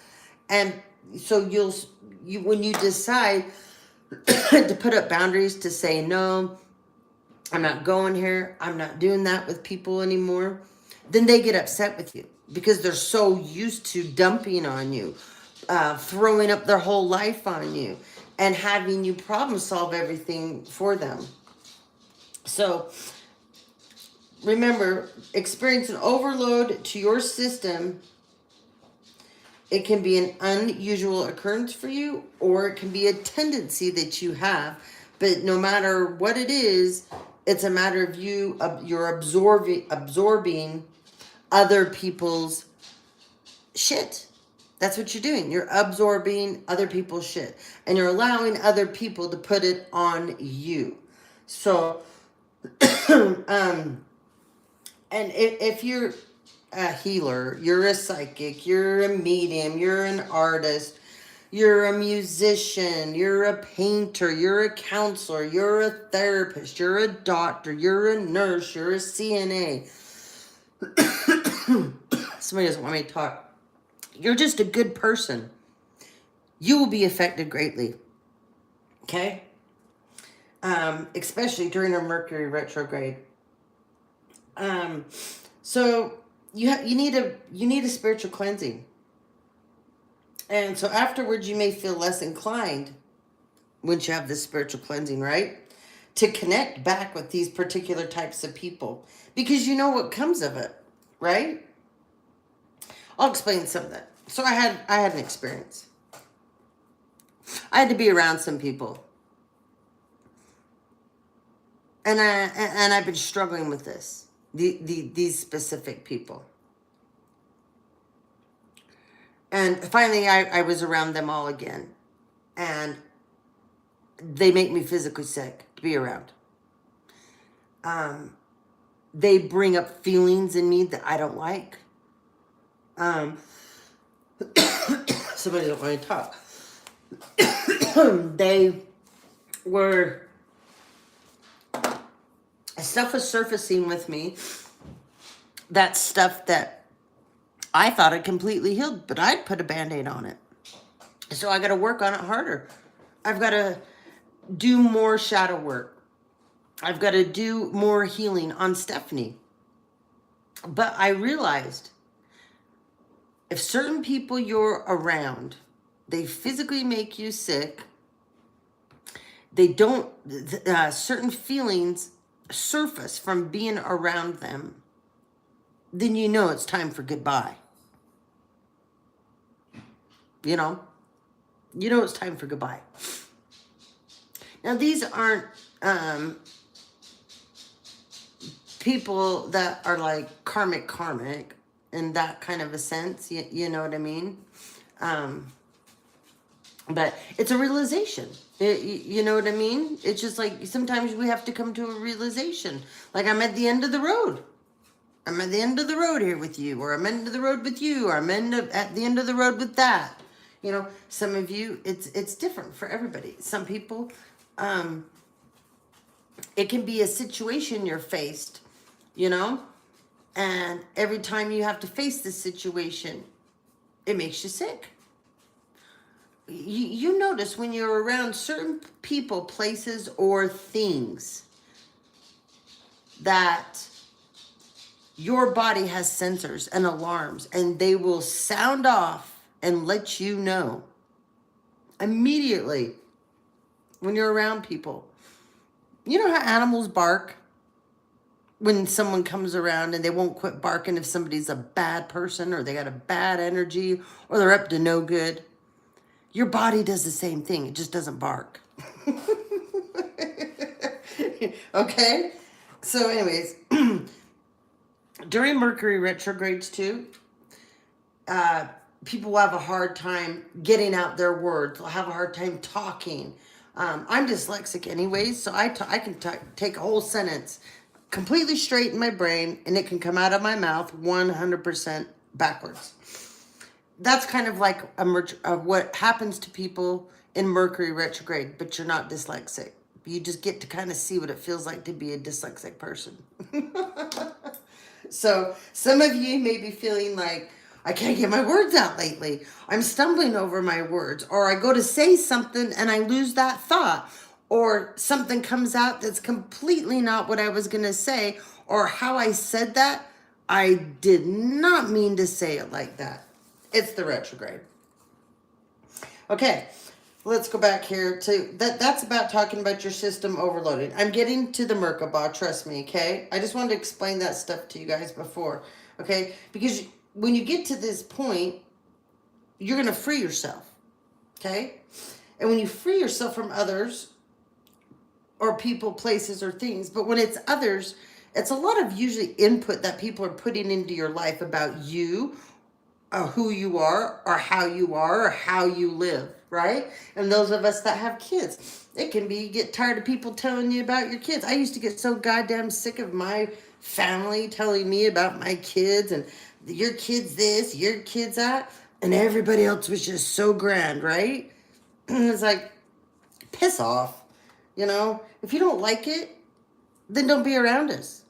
A: And so when you decide to put up boundaries, to say, no, I'm not going here, I'm not doing that with people anymore, then they get upset with you because they're so used to dumping on you, throwing up their whole life on you, and having you problem solve everything for them. So remember, experience an overload to your system. It can be an unusual occurrence for you, or it can be a tendency that you have. But no matter what it is, it's a matter of you're absorbing other people's shit. That's what you're doing. You're absorbing other people's shit, and you're allowing other people to put it on you. So, and if you're a healer, you're a psychic, you're a medium, you're an artist, you're a musician, you're a painter, you're a counselor, you're a therapist, you're a doctor, you're a nurse, you're a CNA. Somebody doesn't want me to talk. You're just a good person. You will be affected greatly. Okay? Especially during a Mercury retrograde. So you need a spiritual cleansing. And so afterwards you may feel less inclined, once you have this spiritual cleansing, right, to connect back with these particular types of people, because you know what comes of it, right? I'll explain something. So I had an experience. I had to be around some people. And I've been struggling with this. These specific people. And finally I was around them all again. And they make me physically sick to be around. They bring up feelings in me that I don't like. Somebody don't want to talk. Stuff was surfacing with me. That stuff that I thought had completely healed, but I'd put a Band-Aid on it. So I got to work on it harder. I've got to do more shadow work. I've got to do more healing on Stephanie. But I realized if certain people you're around, they physically make you sick, they don't, certain feelings surface from being around them, then you know it's time for goodbye. You know it's time for goodbye. Now, these aren't people that are like karmic in that kind of a sense. You know what I mean? But it's a realization. You know what I mean? It's just like sometimes we have to come to a realization. Like, I'm at the end of the road. I'm at the end of the road here with you, or I'm end of the road with you, or I'm at the end of the road with that. You know, some of you, it's different for everybody. Some people, it can be a situation you're faced, you know, and every time you have to face this situation, it makes you sick. You notice when you're around certain people, places, or things that your body has sensors and alarms, and they will sound off and let you know immediately when you're around people. You know how animals bark when someone comes around, and they won't quit barking if somebody's a bad person or they got a bad energy or they're up to no good? Your body does the same thing. It just doesn't bark. Okay? So anyways, during Mercury retrogrades too, people will have a hard time getting out their words. They'll have a hard time talking. I'm dyslexic anyways, so I can take a whole sentence completely straight in my brain, and it can come out of my mouth 100% backwards. That's kind of like what happens to people in Mercury retrograde, but you're not dyslexic. You just get to kind of see what it feels like to be a dyslexic person. So some of you may be feeling like, I can't get my words out lately. I'm stumbling over my words. Or I go to say something and I lose that thought. Or something comes out that's completely not what I was going to say. Or how I said that, I did not mean to say it like that. It's the retrograde. Okay, let's go back here to that's about talking about your system overloading. I'm getting to the Merkaba, trust me, okay? I just wanted to explain that stuff to you guys before, okay? Because when you get to this point, you're going to free yourself, okay? And when you free yourself from others or people, places, or things, but when it's others, it's a lot of usually input that people are putting into your life about you, who you are, or how you live, right? And those of us that have kids, it can be, you get tired of people telling you about your kids. I used to get so goddamn sick of my family telling me about my kids, and your kid's this, your kid's that, and everybody else was just so grand, right? It's like, piss off, you know? If you don't like it, then don't be around us,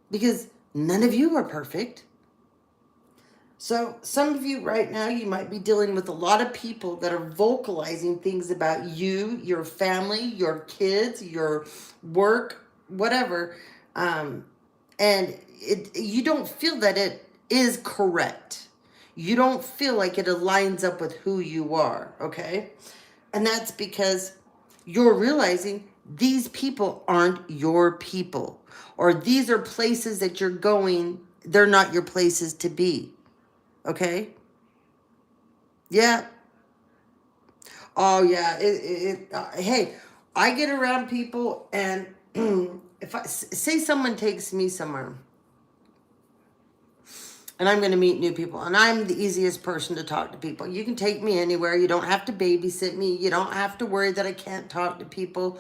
A: because none of you are perfect. So some of you right now, you might be dealing with a lot of people that are vocalizing things about you, your family, your kids, your work, whatever. And you don't feel that it is correct. You don't feel like it aligns up with who you are, okay? And that's because you're realizing these people aren't your people. Or these are places that you're going, they're not your places to be. Okay? Yeah. Oh, yeah. Hey, I get around people, and if I say someone takes me somewhere, and I'm going to meet new people, and I'm the easiest person to talk to people. You can take me anywhere. You don't have to babysit me. You don't have to worry that I can't talk to people.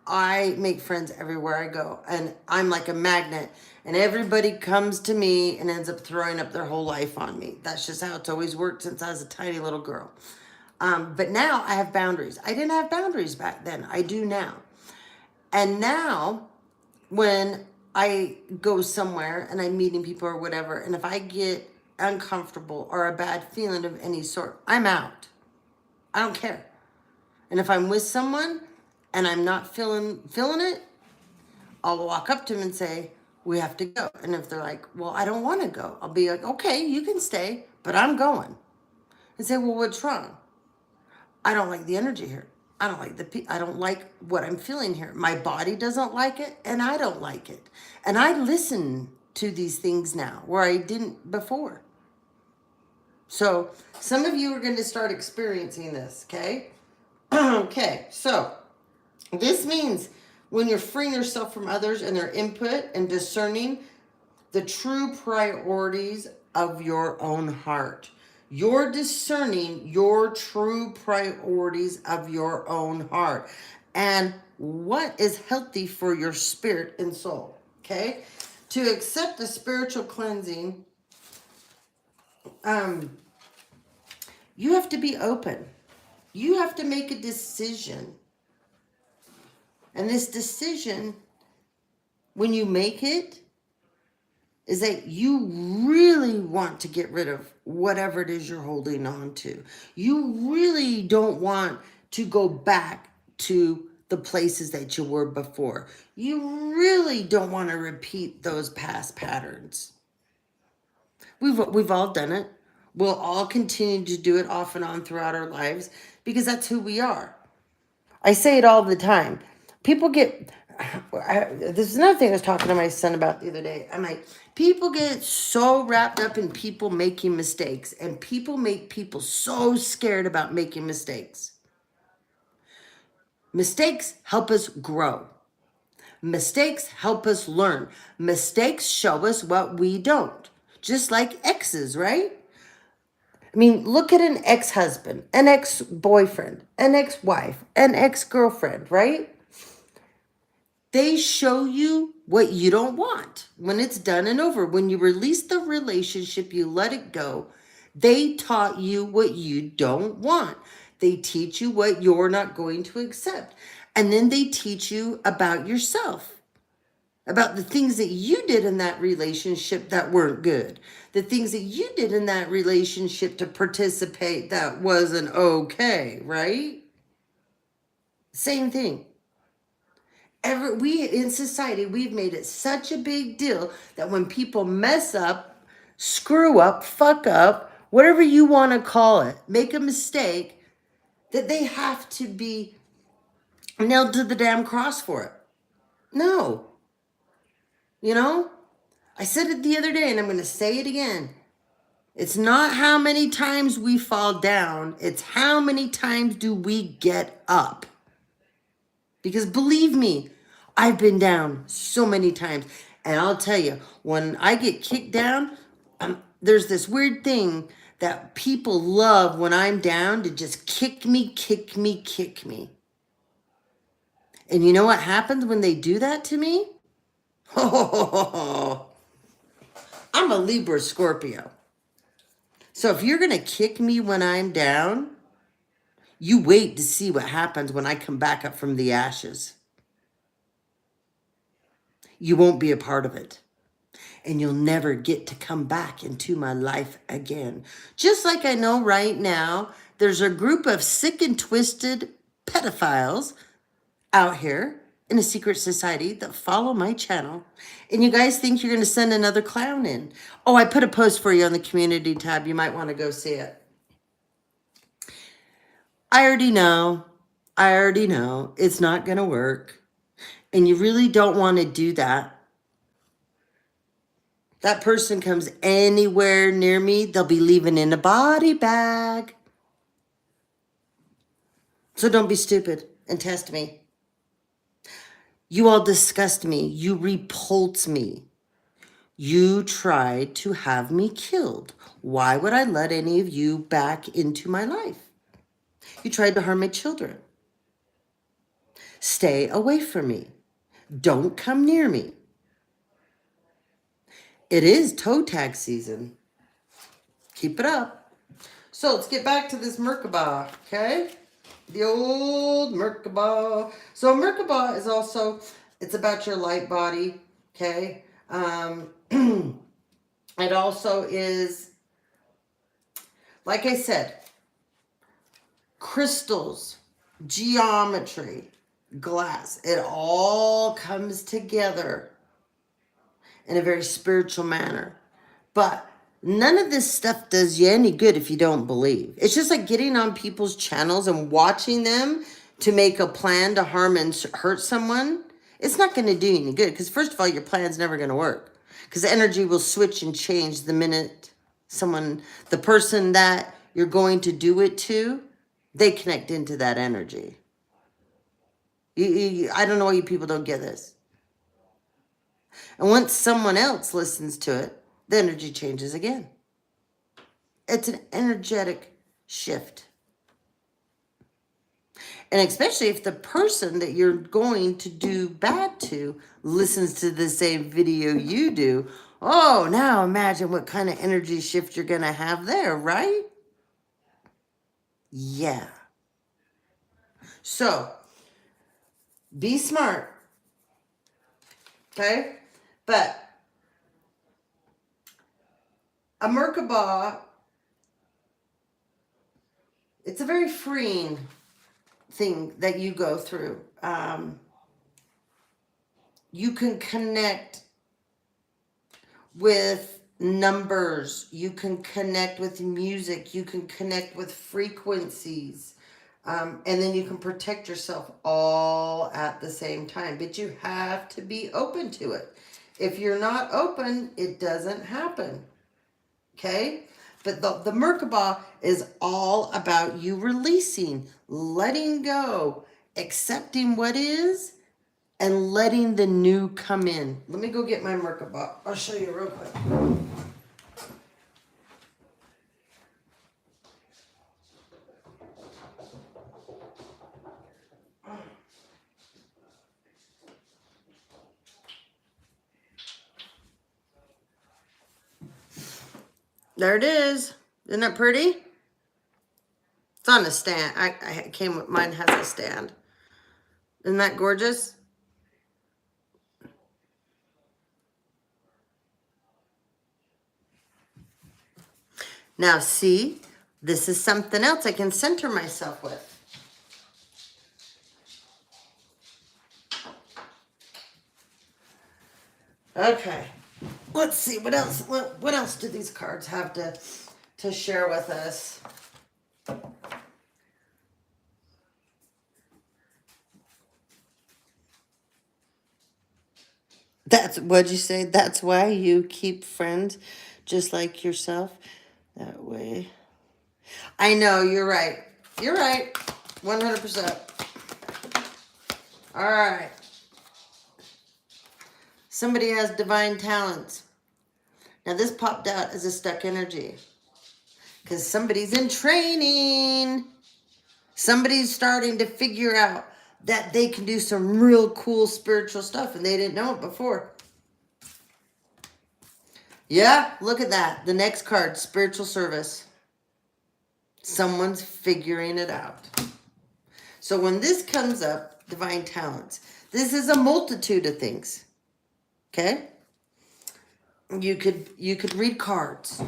A: I make friends everywhere I go, and I'm like a magnet, and everybody comes to me and ends up throwing up their whole life on me. That's just how it's always worked since I was a tiny little girl. But now I have boundaries. I didn't have boundaries back then. I do now. And now when I go somewhere and I'm meeting people or whatever, and if I get uncomfortable or a bad feeling of any sort, I'm out. I don't care. And if I'm with someone and I'm not feeling it, I'll walk up to them and say, we have to go. And if they're like, well, I don't want to go, I'll be like, okay, you can stay, but I'm going. And say, well, what's wrong? I don't like the energy here. I don't like what I'm feeling here. My body doesn't like it, and I don't like it. And I listen to these things now where I didn't before. So some of you are going to start experiencing this, okay? Okay, so This means when you're freeing yourself from others and their input and discerning the true priorities of your own heart. You're discerning your true priorities of your own heart and what is healthy for your spirit and soul. Okay? To accept the spiritual cleansing, you have to be open. You have to make a decision. And this decision, when you make it, is that you really want to get rid of whatever it is you're holding on to. You really don't want to go back to the places that you were before. You really don't want to repeat those past patterns. We've all done it. We'll all continue to do it off and on throughout our lives because that's who we are. I say it all the time. People get, this is another thing I was talking to my son about the other day. I'm like, people get so wrapped up in people making mistakes, and people make people so scared about making mistakes. Mistakes help us grow. Mistakes help us learn. Mistakes show us what we don't. Just like exes, right? I mean, look at an ex-husband, an ex-boyfriend, an ex-wife, an ex-girlfriend, right? They show you what you don't want when it's done and over. When you release the relationship, you let it go. They taught you what you don't want. They teach you what you're not going to accept. And then they teach you about yourself, about the things that you did in that relationship that weren't good, the things that you did in that relationship to participate that wasn't okay, right? Same thing. We in society, we've made it such a big deal that when people mess up, screw up, fuck up, whatever you want to call it, make a mistake, that they have to be nailed to the damn cross for it. No. You know, I said it the other day and I'm going to say it again. It's not how many times we fall down. It's how many times do we get up. Because believe me, I've been down so many times. And I'll tell you, when I get kicked down, there's this weird thing that people love when I'm down to just kick me, kick me, kick me. And you know what happens when they do that to me? Oh, I'm a Libra Scorpio. So if you're going to kick me when I'm down, you wait to see what happens when I come back up from the ashes. You won't be a part of it. And you'll never get to come back into my life again. Just like I know right now, there's a group of sick and twisted pedophiles out here in a secret society that follow my channel. And you guys think you're going to send another clown in. Oh, I put a post for you on the community tab. You might want to go see it. I already know. It's not going to work. And you really don't want to do that. That person comes anywhere near me, they'll be leaving in a body bag. So don't be stupid and test me. You all disgust me. You repulse me. You tried to have me killed. Why would I let any of you back into my life? You tried to harm my children. Stay away from me. Don't come near me. It is toe tag season. Keep it up. So let's get back to this Merkaba, okay? The old Merkaba. So Merkaba is also, it's about your light body, okay? It also is, like I said, crystals, geometry, glass. It all comes together in a very spiritual manner. But none of this stuff does you any good if you don't believe. It's just like getting on people's channels and watching them to make a plan to harm and hurt someone. It's not going to do you any good because, first of all, your plan's never going to work because the energy will switch and change the minute the person that you're going to do it to, they connect into that energy. I don't know why you people don't get this. And once someone else listens to it, the energy changes again. It's an energetic shift. And especially if the person that you're going to do bad to listens to the same video you do. Oh, now imagine what kind of energy shift you're going to have there, right? Yeah. So, be smart. Okay? But a Merkaba, it's a very freeing thing that you go through. You can connect with numbers. You can connect with music. You can connect with frequencies. And then you can protect yourself all at the same time. But you have to be open to it. If you're not open, it doesn't happen. Okay? But the Merkaba is all about you releasing, letting go, accepting what is, and letting the new come in. Let me go get my Merkaba. I'll show you real quick. There it is. Isn't that pretty? It's on a stand. I came with mine has a stand. Isn't that gorgeous? Now see, this is something else I can center myself with. Okay. Let's see what else. What else do these cards have to share with us? That's what'd you say? That's why you keep friends just like yourself. That way. I know, you're right. You're right. 100%. All right. Somebody has divine talents. Now this popped out as a stuck energy. Because somebody's in training. Somebody's starting to figure out that they can do some real cool spiritual stuff and they didn't know it before. Yeah, look at that. The next card, spiritual service. Someone's figuring it out. So when this comes up, divine talents, this is a multitude of things. Okay? You could read cards.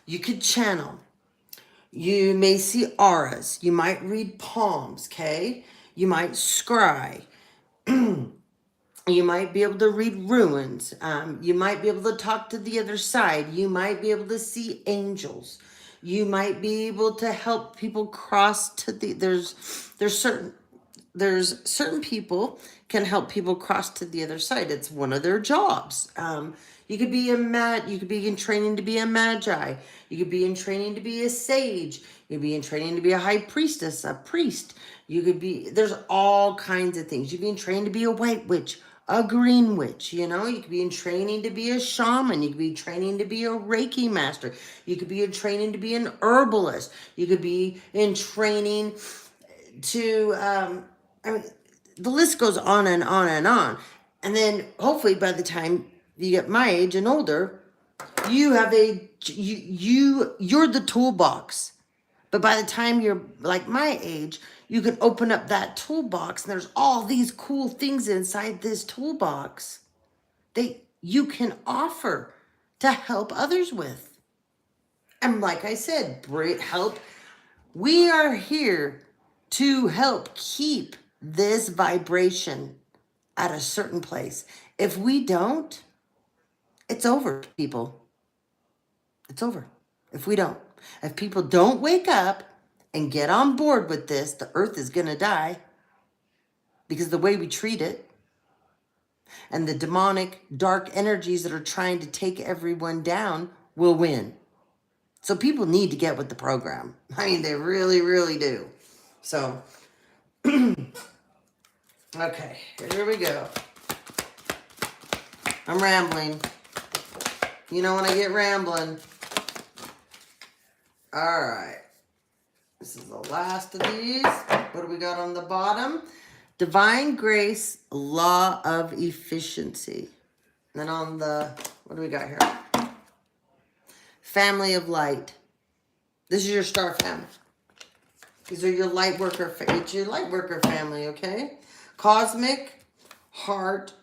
A: You could channel. You may see auras. You might read palms, okay? You might scry. You might be able to read ruins. You might be able to talk to the other side. You might be able to see angels. You might be able to help people cross to the there's certain people can help people cross to the other side. It's one of their jobs. You could be you could be in training to be a magi. You could be in training to be a sage. You could be in training to be a high priestess, a priest. You could be, there's all kinds of things. You could be in training to be a white witch, a green witch, you know. You could be in training to be a shaman. You could be training to be a Reiki master. You could be in training to be an herbalist. You could be in training to, I mean, the list goes on and on and on. And then hopefully by the time you get my age and older, you have you're the toolbox. But by the time you're like my age, you can open up that toolbox and there's all these cool things inside this toolbox that you can offer to help others with. And like I said, help. We are here to help keep this vibration at a certain place. If we don't, it's over, people. It's over. If we don't. If people don't wake up and get on board with this, the earth is going to die because the way we treat it and the demonic dark energies that are trying to take everyone down will win. So people need to get with the program. I mean, they really, really do. So Okay, here we go. I'm rambling. You know when I get rambling. All right. This is the last of these. What do we got on the bottom? Divine grace, law of efficiency. And then on the, what do we got here? Family of light. This is your star family. These are your light worker, it's your light worker family, okay? Cosmic heart,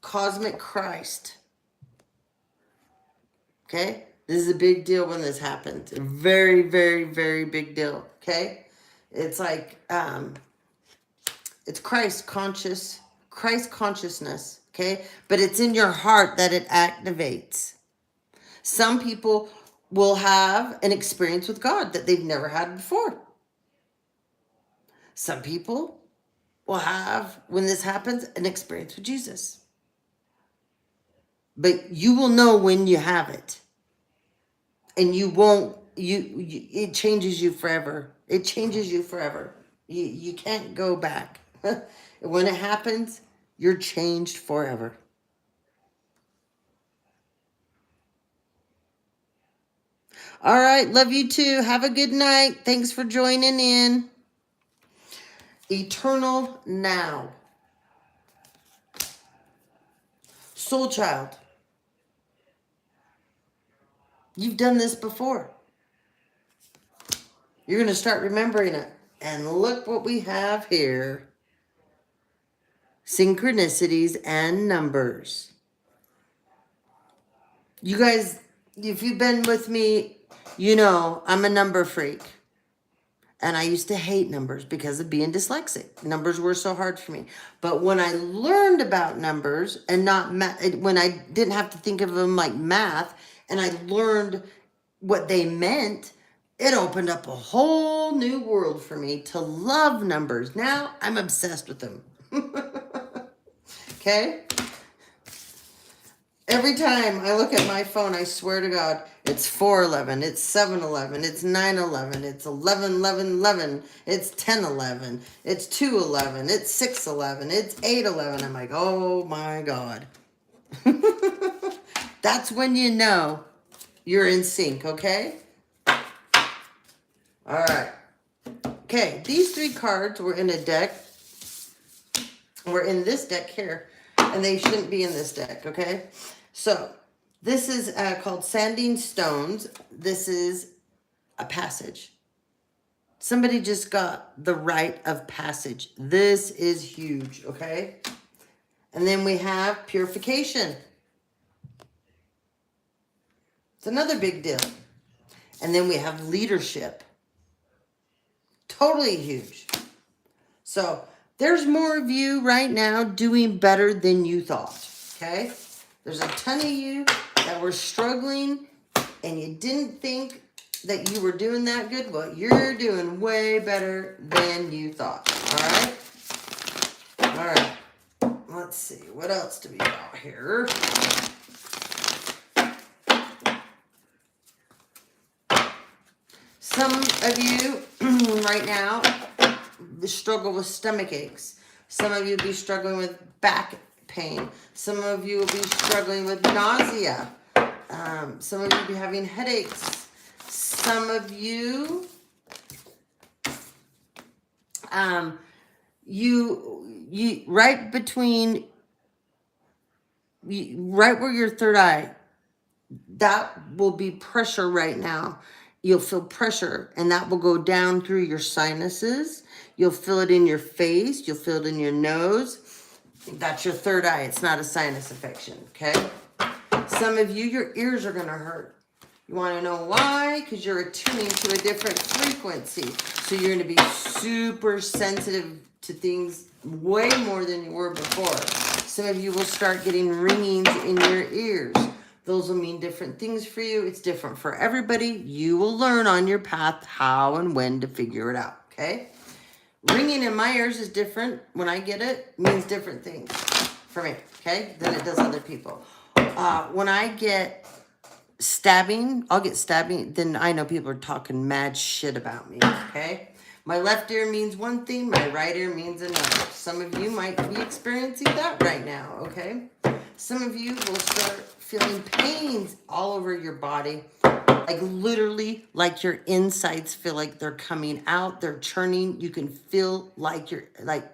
A: cosmic Christ. Okay? This is a big deal when this happens. A very, very, very big deal, okay? It's like, it's Christ consciousness, okay? But it's in your heart that it activates. Some people will have an experience with God that they've never had before. Some people will have, when this happens, an experience with Jesus. But you will know when you have it. And you won't, it changes you forever. It changes you forever. You can't go back. When it happens, you're changed forever. All right, love you too. Have a good night. Thanks for joining in. Eternal now. Soul child. You've done this before. You're going to start remembering it. And look what we have here. Synchronicities and numbers. You guys, if you've been with me, you know I'm a number freak. And I used to hate numbers because of being dyslexic. Numbers were so hard for me. But when I learned about numbers and not when I didn't have to think of them like math, and I learned what they meant, it opened up a whole new world for me to love numbers. Now I'm obsessed with them. Okay? Every time I look at my phone, I swear to God, it's 4:11, it's 7:11, it's 9:11, it's 11:11, it's 10:11, it's 2:11, it's 6:11, it's 8:11. I'm like, oh my God. That's when you know you're in sync, okay? All right. Okay, these 3 cards were in a deck. We're in this deck here, and they shouldn't be in this deck, okay? So, this is called Sanding Stones. This is a passage. Somebody just got the rite of passage. This is huge, okay? And then we have purification. It's another big deal. And then we have leadership. Totally huge. So, there's more of you right now doing better than you thought, okay? There's a ton of you that were struggling and you didn't think that you were doing that good. Well, you're doing way better than you thought, all right? All right, let's see. What else do we got here? Some of you right now struggle with stomach aches. Some of you will be struggling with back pain. Some of you will be struggling with nausea. Some of you will be having headaches. Some of you, you right between, right where your third eye, that will be pressure right now. You'll feel pressure, and that will go down through your sinuses. You'll feel it in your face. You'll feel it in your nose. That's your third eye. It's not a sinus infection, okay? Some of you, your ears are going to hurt. You want to know why? Because you're attuning to a different frequency. So you're going to be super sensitive to things way more than you were before. Some of you will start getting ringings in your ears. Those will mean different things for you. It's different for everybody. You will learn on your path how and when to figure it out, okay? Ringing in my ears is different. When I get it, means different things for me, okay, than it does other people. When I get stabbing, I'll get stabbing, then I know people are talking mad shit about me, okay? My left ear means one thing, my right ear means another. Some of you might be experiencing that right now, okay? Some of you will start feeling pains all over your body, like literally like your insides feel like they're coming out, they're churning. You can feel like you're like,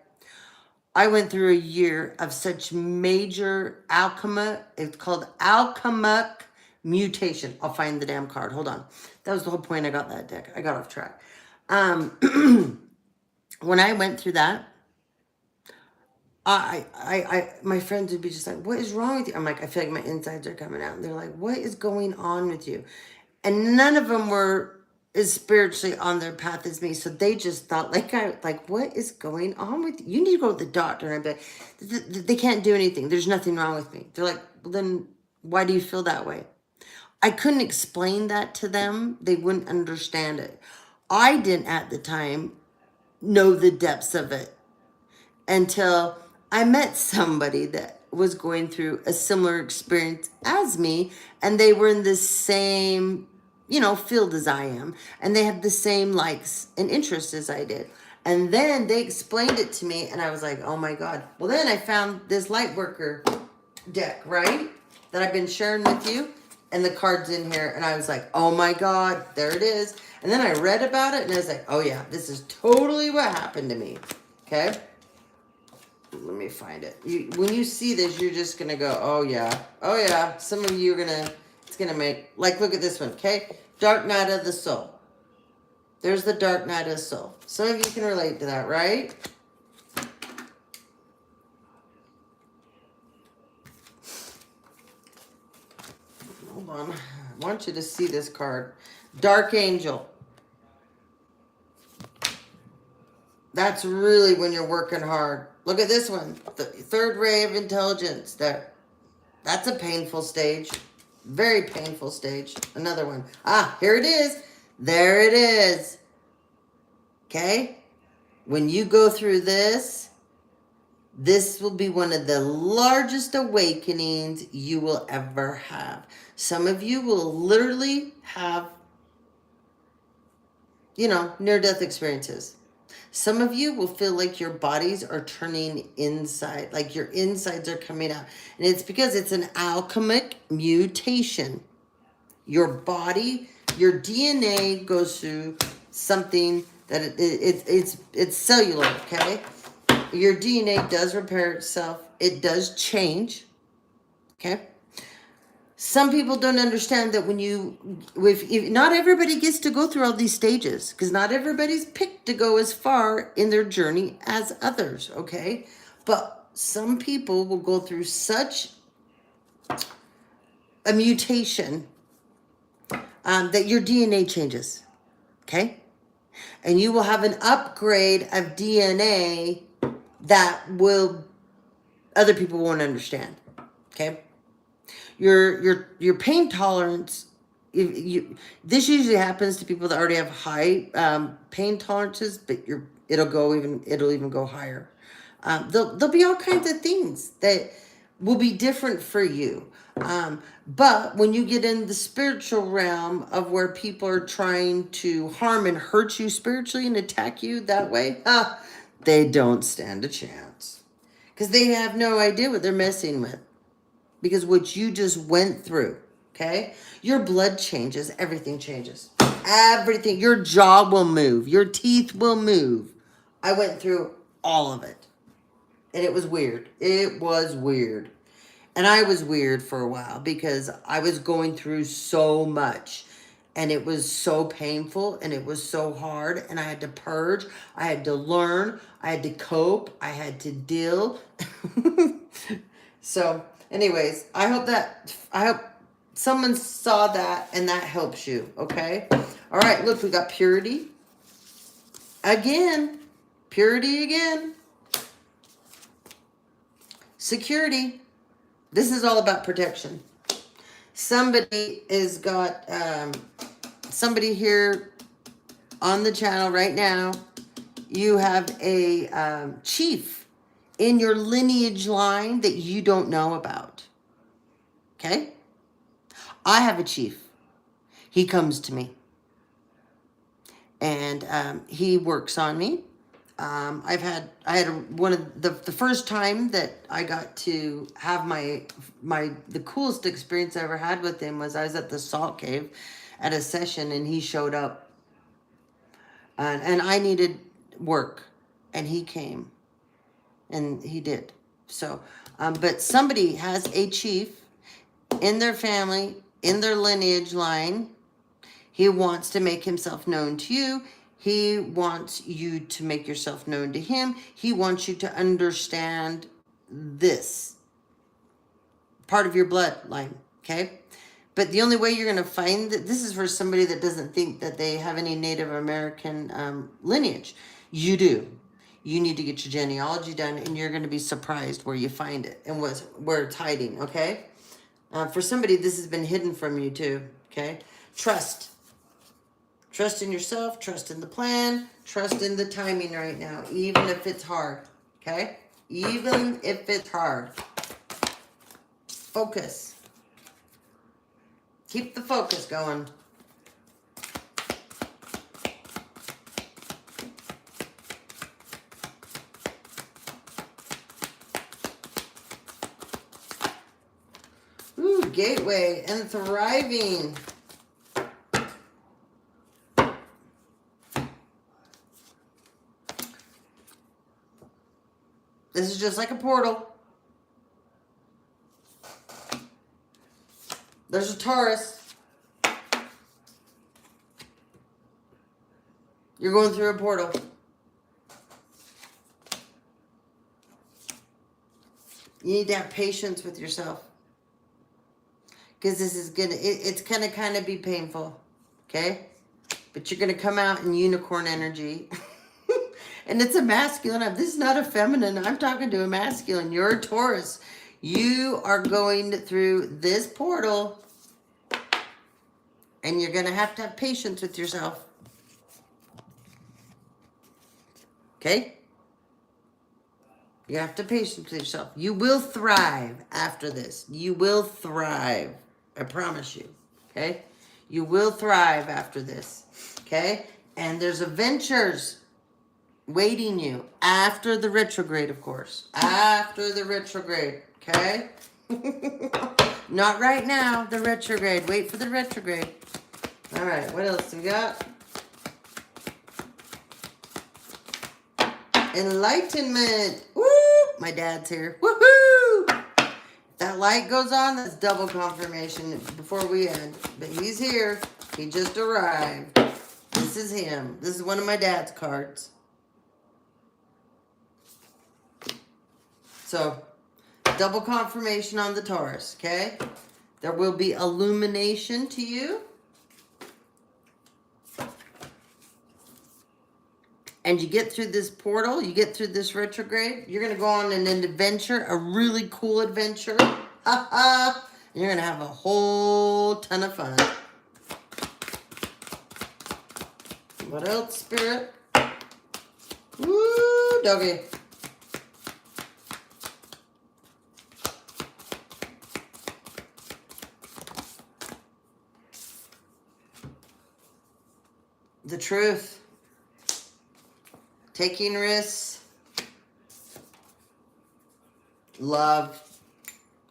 A: I went through a year of such major alchema. It's called alchemic mutation. I'll find the damn card. Hold on. That was the whole point. I got that deck. I got off track. When I went through that, my friends would be just like, "What is wrong with you?" I'm like, "I feel like my insides are coming out." And they're like, "What is going on with you?" And none of them were as spiritually on their path as me, so they just thought, like, "What is going on with you? You need to go to the doctor." And I'd be like, "They can't do anything. There's nothing wrong with me." They're like, "Well, then why do you feel that way?" I couldn't explain that to them. They wouldn't understand it. I didn't at the time know the depths of it until I met somebody that was going through a similar experience as me, and they were in the same, field as I am, and they had the same likes and interests as I did. And then they explained it to me, and I was like, oh my God. Well, then I found this light worker deck, right? That I've been sharing with you, and the card's in here, and I was like, oh my God, there it is. And then I read about it, and I was like, oh yeah, this is totally what happened to me. Okay? Let me find it. When you see this, you're just going to go, oh yeah. Oh yeah. Some of you are going to, it's going to make, like, look at this one, okay? Dark Night of the Soul. There's the Dark Night of the Soul. Some of you can relate to that, right? Hold on. I want you to see this card. Dark Angel. That's really when you're working hard. Look at this one. The third ray of intelligence. That's a painful stage. Very painful stage. Another one. Ah, here it is. There it is. Okay? When you go through this will be one of the largest awakenings you will ever have. Some of you will literally have, near-death experiences. Some of you will feel like your bodies are turning inside, like your insides are coming out. And it's because it's an alchemic mutation. Your body, your DNA goes through something that it's cellular, okay? Your DNA does repair itself. It does change, okay? Some people don't understand that if not everybody gets to go through all these stages, because not everybody's picked to go as far in their journey as others, okay? But some people will go through such a mutation that your DNA changes, okay? And you will have an upgrade of DNA that other people won't understand, okay? Your pain tolerance, this usually happens to people that already have high pain tolerances, but it'll even go higher. There'll be all kinds of things that will be different for you. But when you get in the spiritual realm of where people are trying to harm and hurt you spiritually and attack you that way, they don't stand a chance. Because they have no idea what they're messing with. Because what you just went through, okay? Your blood changes. Everything changes. Everything. Your jaw will move. Your teeth will move. I went through all of it. And it was weird. It was weird. And I was weird for a while because I was going through so much. And it was so painful and it was so hard. And I had to purge. I had to learn. I had to cope. I had to deal. So... anyways, I hope someone saw that and that helps you, okay? All right, look, we got purity. Again. Purity again. Security. This is all about protection. Somebody has got, somebody here on the channel right now. You have a chief in your lineage line that you don't know about. Okay? I have a chief. He comes to me. and he works on me. I had one of the first time that I got to have the coolest experience I ever had with him was I was at the salt cave at a session, and he showed up, and I needed work, and he came, and he did. So, but somebody has a chief in their family, in their lineage line. He wants to make himself known to you. He wants you to make yourself known to him. He wants you to understand this part of your bloodline, okay? But the only way you're going to find that, this is for somebody that doesn't think that they have any Native American lineage. You do. You need to get your genealogy done, and you're going to be surprised where you find it and where it's hiding, okay? For somebody, this has been hidden from you too, okay? Trust. Trust in yourself, trust in the plan, trust in the timing right now, even if it's hard, okay? Even if it's hard. Focus. Keep the focus going. Ooh, gateway and thriving. This is just like a portal. There's a Taurus. You're going through a portal. You need to have patience with yourself. Because this is gonna, it's gonna kind of be painful. Okay? But you're gonna come out in unicorn energy. And it's a masculine. This is not a feminine. I'm talking to a masculine. You're a Taurus. You are going through this portal, and you're going to have patience with yourself. Okay? You have to have patience with yourself. You will thrive after this. You will thrive. I promise you. Okay? You will thrive after this. Okay? And there's adventures waiting you after the retrograde, of course. After the retrograde, okay? Not right now, the retrograde. Wait for the retrograde. All right, what else do we got? Enlightenment. Woo! My dad's here. Woohoo! That light goes on, that's double confirmation before we end. But he's here. He just arrived. This is him. This is one of my dad's cards. So, double confirmation on the Taurus, okay? There will be illumination to you. And you get through this portal, you get through this retrograde, you're going to go on an adventure, a really cool adventure. And you're going to have a whole ton of fun. What else, Spirit? Woo, doggy. The truth. Taking risks. Love.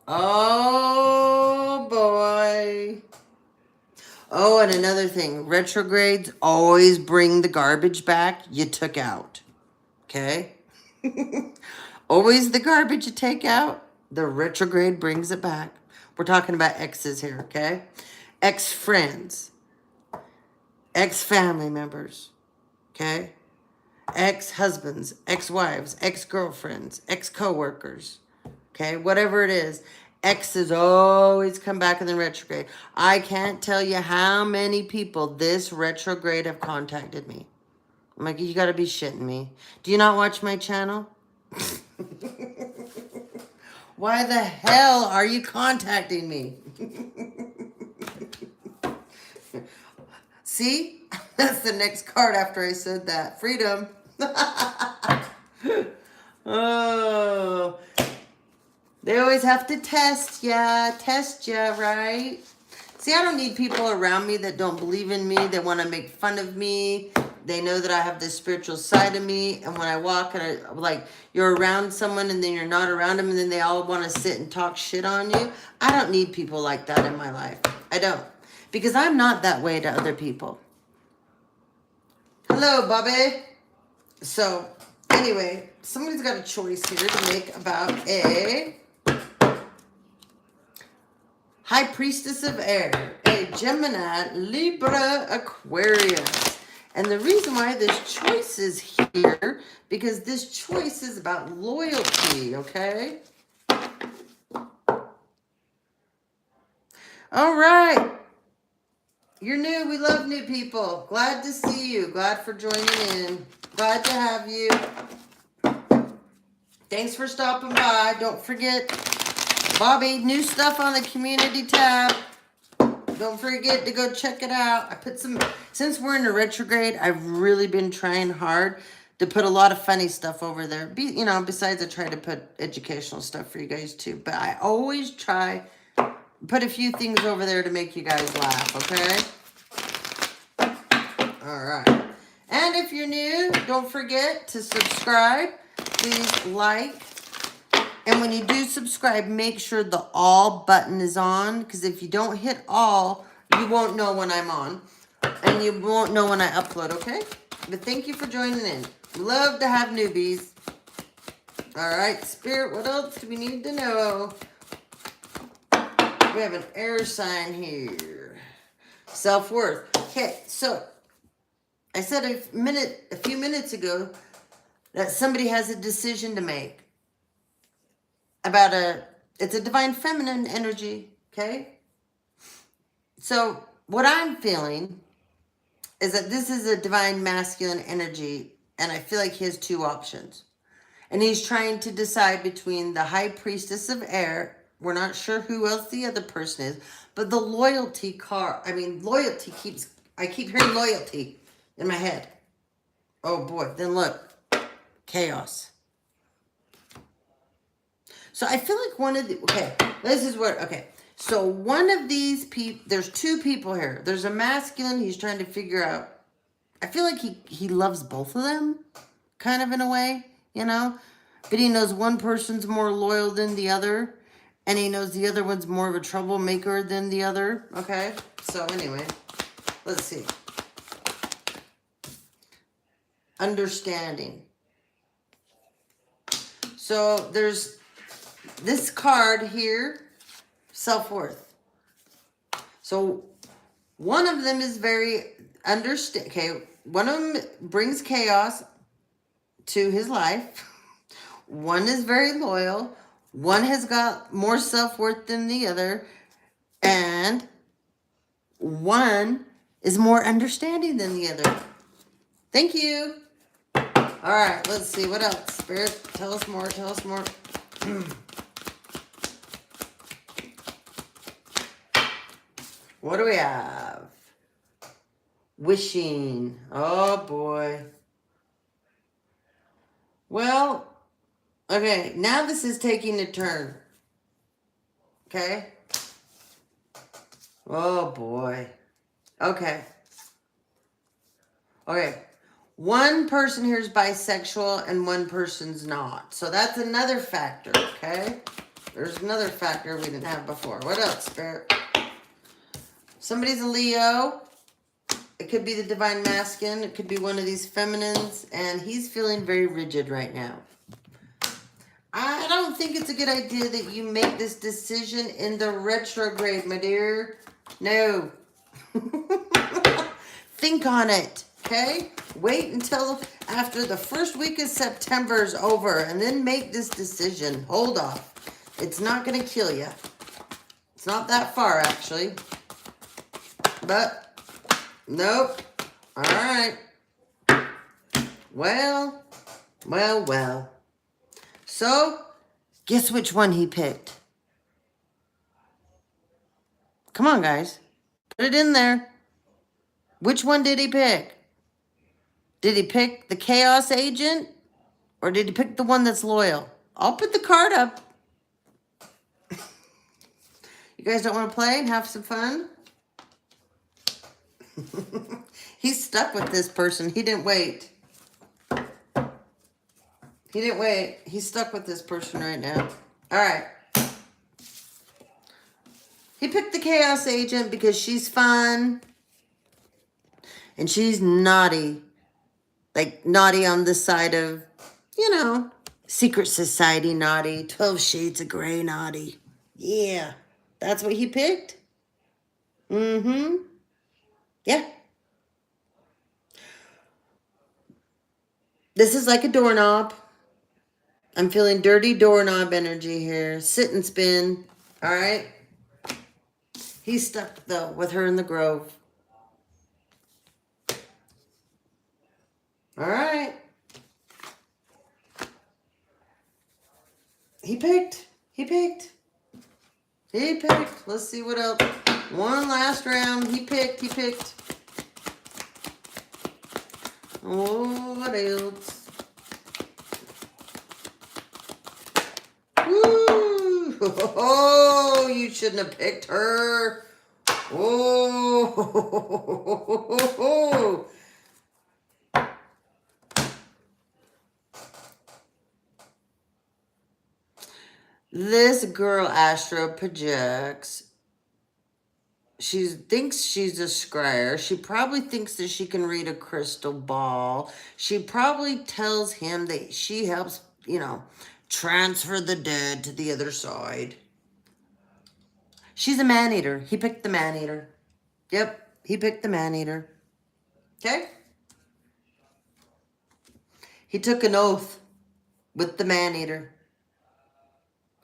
A: Oh, boy. Oh, and another thing. Retrogrades always bring the garbage back you took out. Okay? Always the garbage you take out, the retrograde brings it back. We're talking about exes here, okay? Ex-friends. Ex-family members, okay? Ex-husbands, ex-wives, ex-girlfriends, ex-coworkers, okay? Whatever it is, exes always come back in the retrograde. I can't tell you how many people this retrograde have contacted me. I'm like, you gotta be shitting me. Do you not watch my channel? Why the hell are you contacting me? See? That's the next card after I said that. Freedom. Oh. They always have to test ya, right? See, I don't need people around me that don't believe in me, that want to make fun of me, They know that I have this spiritual side of me, and when I walk and like you're around someone and then you're not around them and then they all want to sit and talk shit on you. I don't need people like that in my life. I don't. Because I'm not that way to other people. Hello, Bobby. So, anyway, somebody's got a choice here to make about a High Priestess of Air, a Gemini, Libra, Aquarius. And the reason why this choice is here, because this choice is about loyalty, okay? All right. You're new. We love new people. Glad to see you. Glad for joining in. Glad to have you. Thanks for stopping by. Don't forget, Bobby, new stuff on the community tab. Don't forget to go check it out. I put some, since we're in a retrograde, I've really been trying hard to put a lot of funny stuff over there. Besides I try to put educational stuff for you guys too. But I always try put a few things over there to make you guys laugh, okay? All right. And if you're new, don't forget to subscribe. Please like. And when you do subscribe, make sure the all button is on. Because if you don't hit all, you won't know when I'm on. And you won't know when I upload, okay? But thank you for joining in. Love to have newbies. All right, Spirit, what else do we need to know? We have an air sign here. Self-worth. Okay, so I said a few minutes ago that somebody has a decision to make about it's a divine feminine energy, okay? So what I'm feeling is that this is a divine masculine energy, and I feel like he has two options. And he's trying to decide between the High Priestess of Air. We're not sure who else the other person is, but the loyalty card. Loyalty I keep hearing loyalty in my head. Oh boy, then look, chaos. So I feel like so one of these people, there's two people here. There's a masculine, he's trying to figure out, I feel like he loves both of them, kind of in a way, but he knows one person's more loyal than the other, and he knows the other one's more of a troublemaker than the other, okay? So anyway, let's see. Understanding. So there's this card here, self-worth. So one of them is very one of them brings chaos to his life. One is very loyal. One has got more self-worth than the other. And one is more understanding than the other. Thank you. All right, let's see. What else? Spirit, tell us more. Tell us more. What do we have? Wishing. Oh, boy. Well, okay. Now this is taking a turn. Okay? Oh, boy. Okay. Okay. One person here is bisexual and one person's not. So that's another factor, okay? There's another factor we didn't have before. What else, Spirit? Somebody's a Leo. It could be the divine masculine. It could be one of these feminines. And he's feeling very rigid right now. I don't think it's a good idea that you make this decision in the retrograde, my dear. No. Think on it, okay? Wait until after the first week of September is over and then make this decision. Hold off. It's not going to kill you. It's not that far, actually. But, nope. All right. Well. So, guess which one he picked? Come on, guys. Put it in there. Which one did he pick? Did he pick the chaos agent? Or did he pick the one that's loyal? I'll put the card up. You guys don't want to play and have some fun? He's stuck with this person. He didn't wait. He didn't wait. He's stuck with this person right now. All right. He picked the Chaos Agent because she's fun. And she's naughty. Like, naughty on the side of, you know, secret society naughty. 12 Shades of Grey naughty. Yeah. That's what he picked? Mm-hmm. Yeah. This is like a doorknob. I'm feeling dirty doorknob energy here. Sit and spin. All right. He's stuck, though, with her in the grove. All right. He picked. He picked. He picked. Let's see what else. One last round. He picked. He picked. Oh, what else? Woo! Oh, you shouldn't have picked her. Oh. This girl astro projects. She thinks she's a scryer. She probably thinks that she can read a crystal ball. She probably tells him that she helps, you know, transfer the dead to the other side. She's a man-eater. He picked the man-eater. Yep, he picked the man-eater. Okay? He took an oath with the man-eater.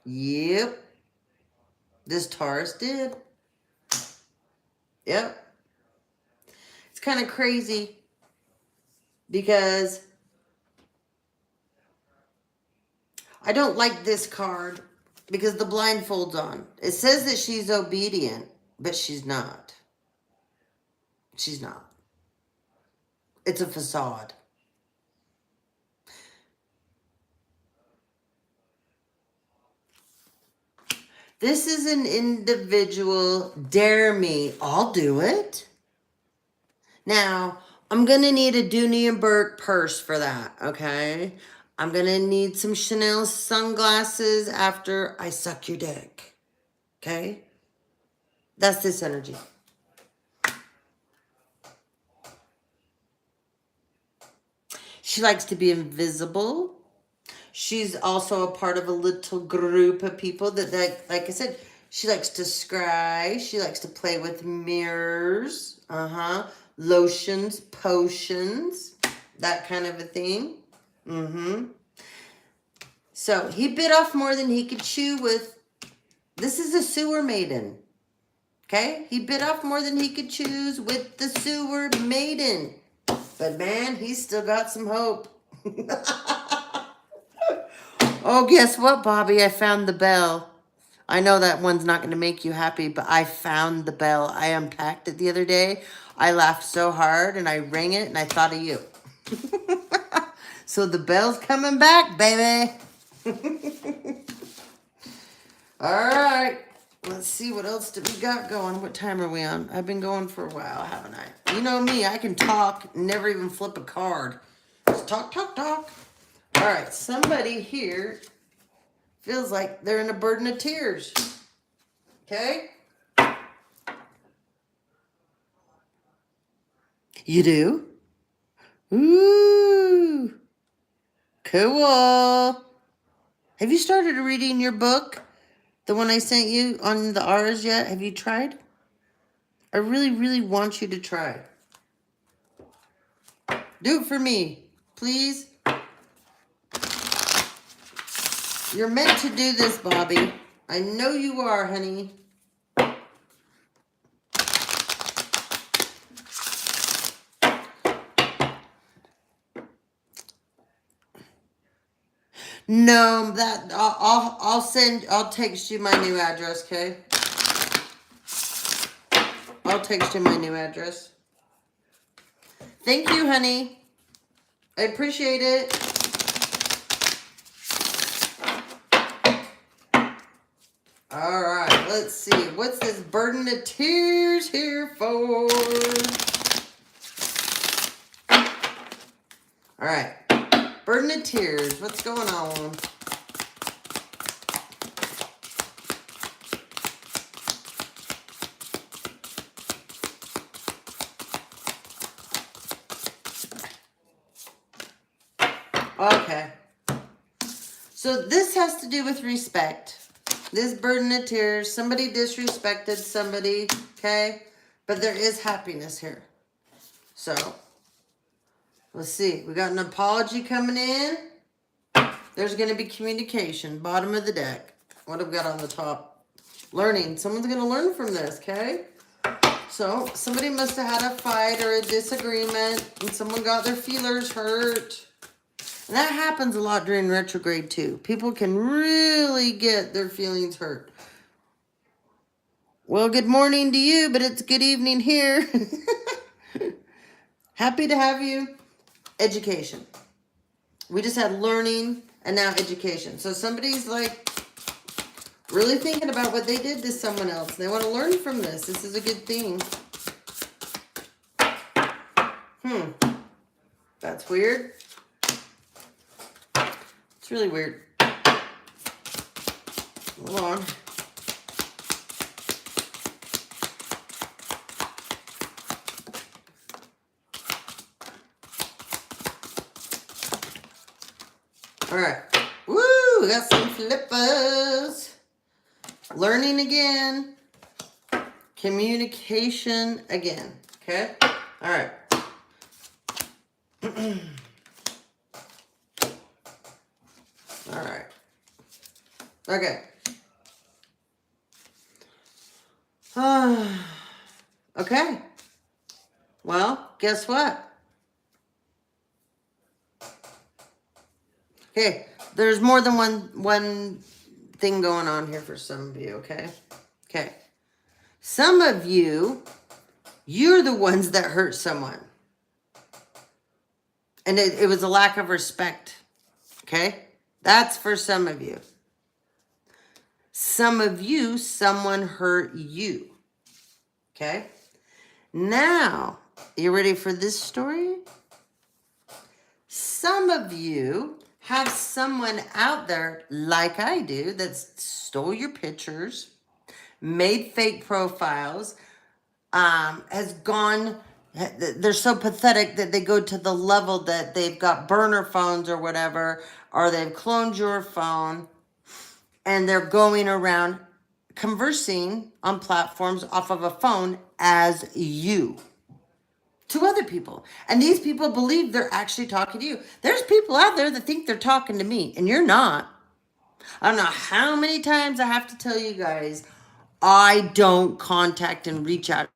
A: Yep. This Taurus did. Yep. It's kind of crazy because I don't like this card because the blindfold's on. It says that she's obedient, but she's not. She's not. It's a facade. This is an individual, dare me, I'll do it. Now, I'm going to need a Dooney and Burke purse for that, okay? I'm going to need some Chanel sunglasses after I suck your dick, okay? That's this energy. She likes to be invisible. She's also a part of a little group of people that, like I said, she likes to scry. She likes to play with mirrors. Lotions, potions, that kind of a thing. So he bit off more than he could chew with. This is a sewer maiden. Okay? He bit off more than he could chew with the sewer maiden. But man, he's still got some hope. Oh, guess what, Bobby? I found the bell. I know that one's not going to make you happy, but I found the bell. I unpacked it the other day. I laughed so hard, and I rang it, and I thought of you. So the bell's coming back, baby. All right. Let's see what else do we got going. What time are we on? I've been going for a while, haven't I? You know me. I can talk, never even flip a card. Just talk, talk, talk. All right. Somebody here feels like they're in a burden of tears. Okay? You do? Ooh. Cool. Have you started reading your book? The one I sent you on the R's yet? Have you tried? I really, really want you to try. Do it for me, please. You're meant to do this, Bobby. I know you are, honey. No, that I'll text you my new address, okay? I'll text you my new address. Thank you, honey. I appreciate it. All right, let's see. What's this burden of tears here for? All right. Burden of tears. What's going on? Okay. So this has to do with respect. This burden of tears. Somebody disrespected somebody. Okay. But there is happiness here. So let's see. We got an apology coming in. There's going to be communication. Bottom of the deck. What have we got on the top? Learning. Someone's going to learn from this, okay? So somebody must have had a fight or a disagreement and someone got their feelers hurt. And that happens a lot during retrograde too. People can really get their feelings hurt. Well, good morning to you, but it's good evening here. Happy to have you. Education. We just had learning and now education. So somebody's like really thinking about what they did to someone else. They want to learn from this. This is a good thing. That's weird. It's really weird. Hold on. All right. Woo! We got some flippers. Learning again. Communication again. Okay? All right. All right. Okay. Okay. Well, guess what? Okay, there's more than one thing going on here for some of you, okay? Okay. Some of you, you're the ones that hurt someone. And it was a lack of respect, okay? That's for some of you. Some of you, someone hurt you, okay? Now, you ready for this story? Some of you have someone out there, like I do, that stole your pictures, made fake profiles, has gone, they're so pathetic that they go to the level that they've got burner phones or whatever, or they've cloned your phone, and they're going around conversing on platforms off of a phone as you to other people. And these people believe they're actually talking to you. There's people out there that think they're talking to me, and you're not. I don't know how many times I have to tell you guys, I don't contact and reach out.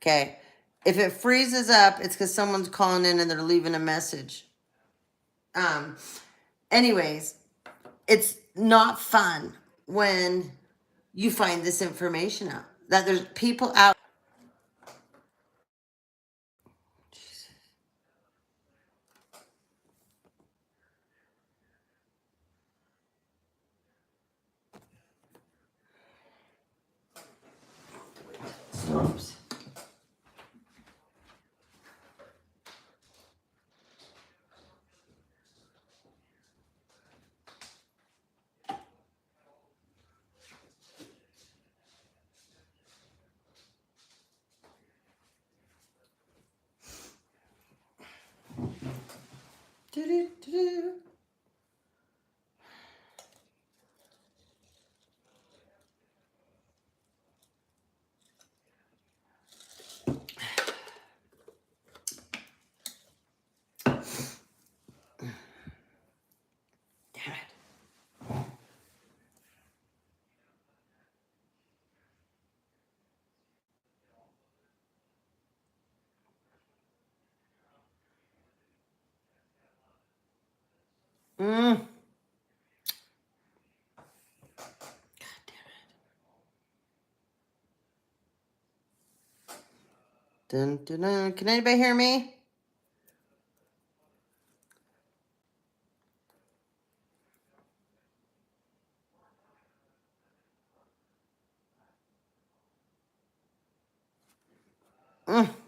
A: Okay. If it freezes up, it's because someone's calling in and they're leaving a message. Anyways, it's not fun when you find this information out. That there's people out. Oops. Do-do-do-do. Damn it. God damn it. Dun, dun, dun. Can anybody hear me? Mm.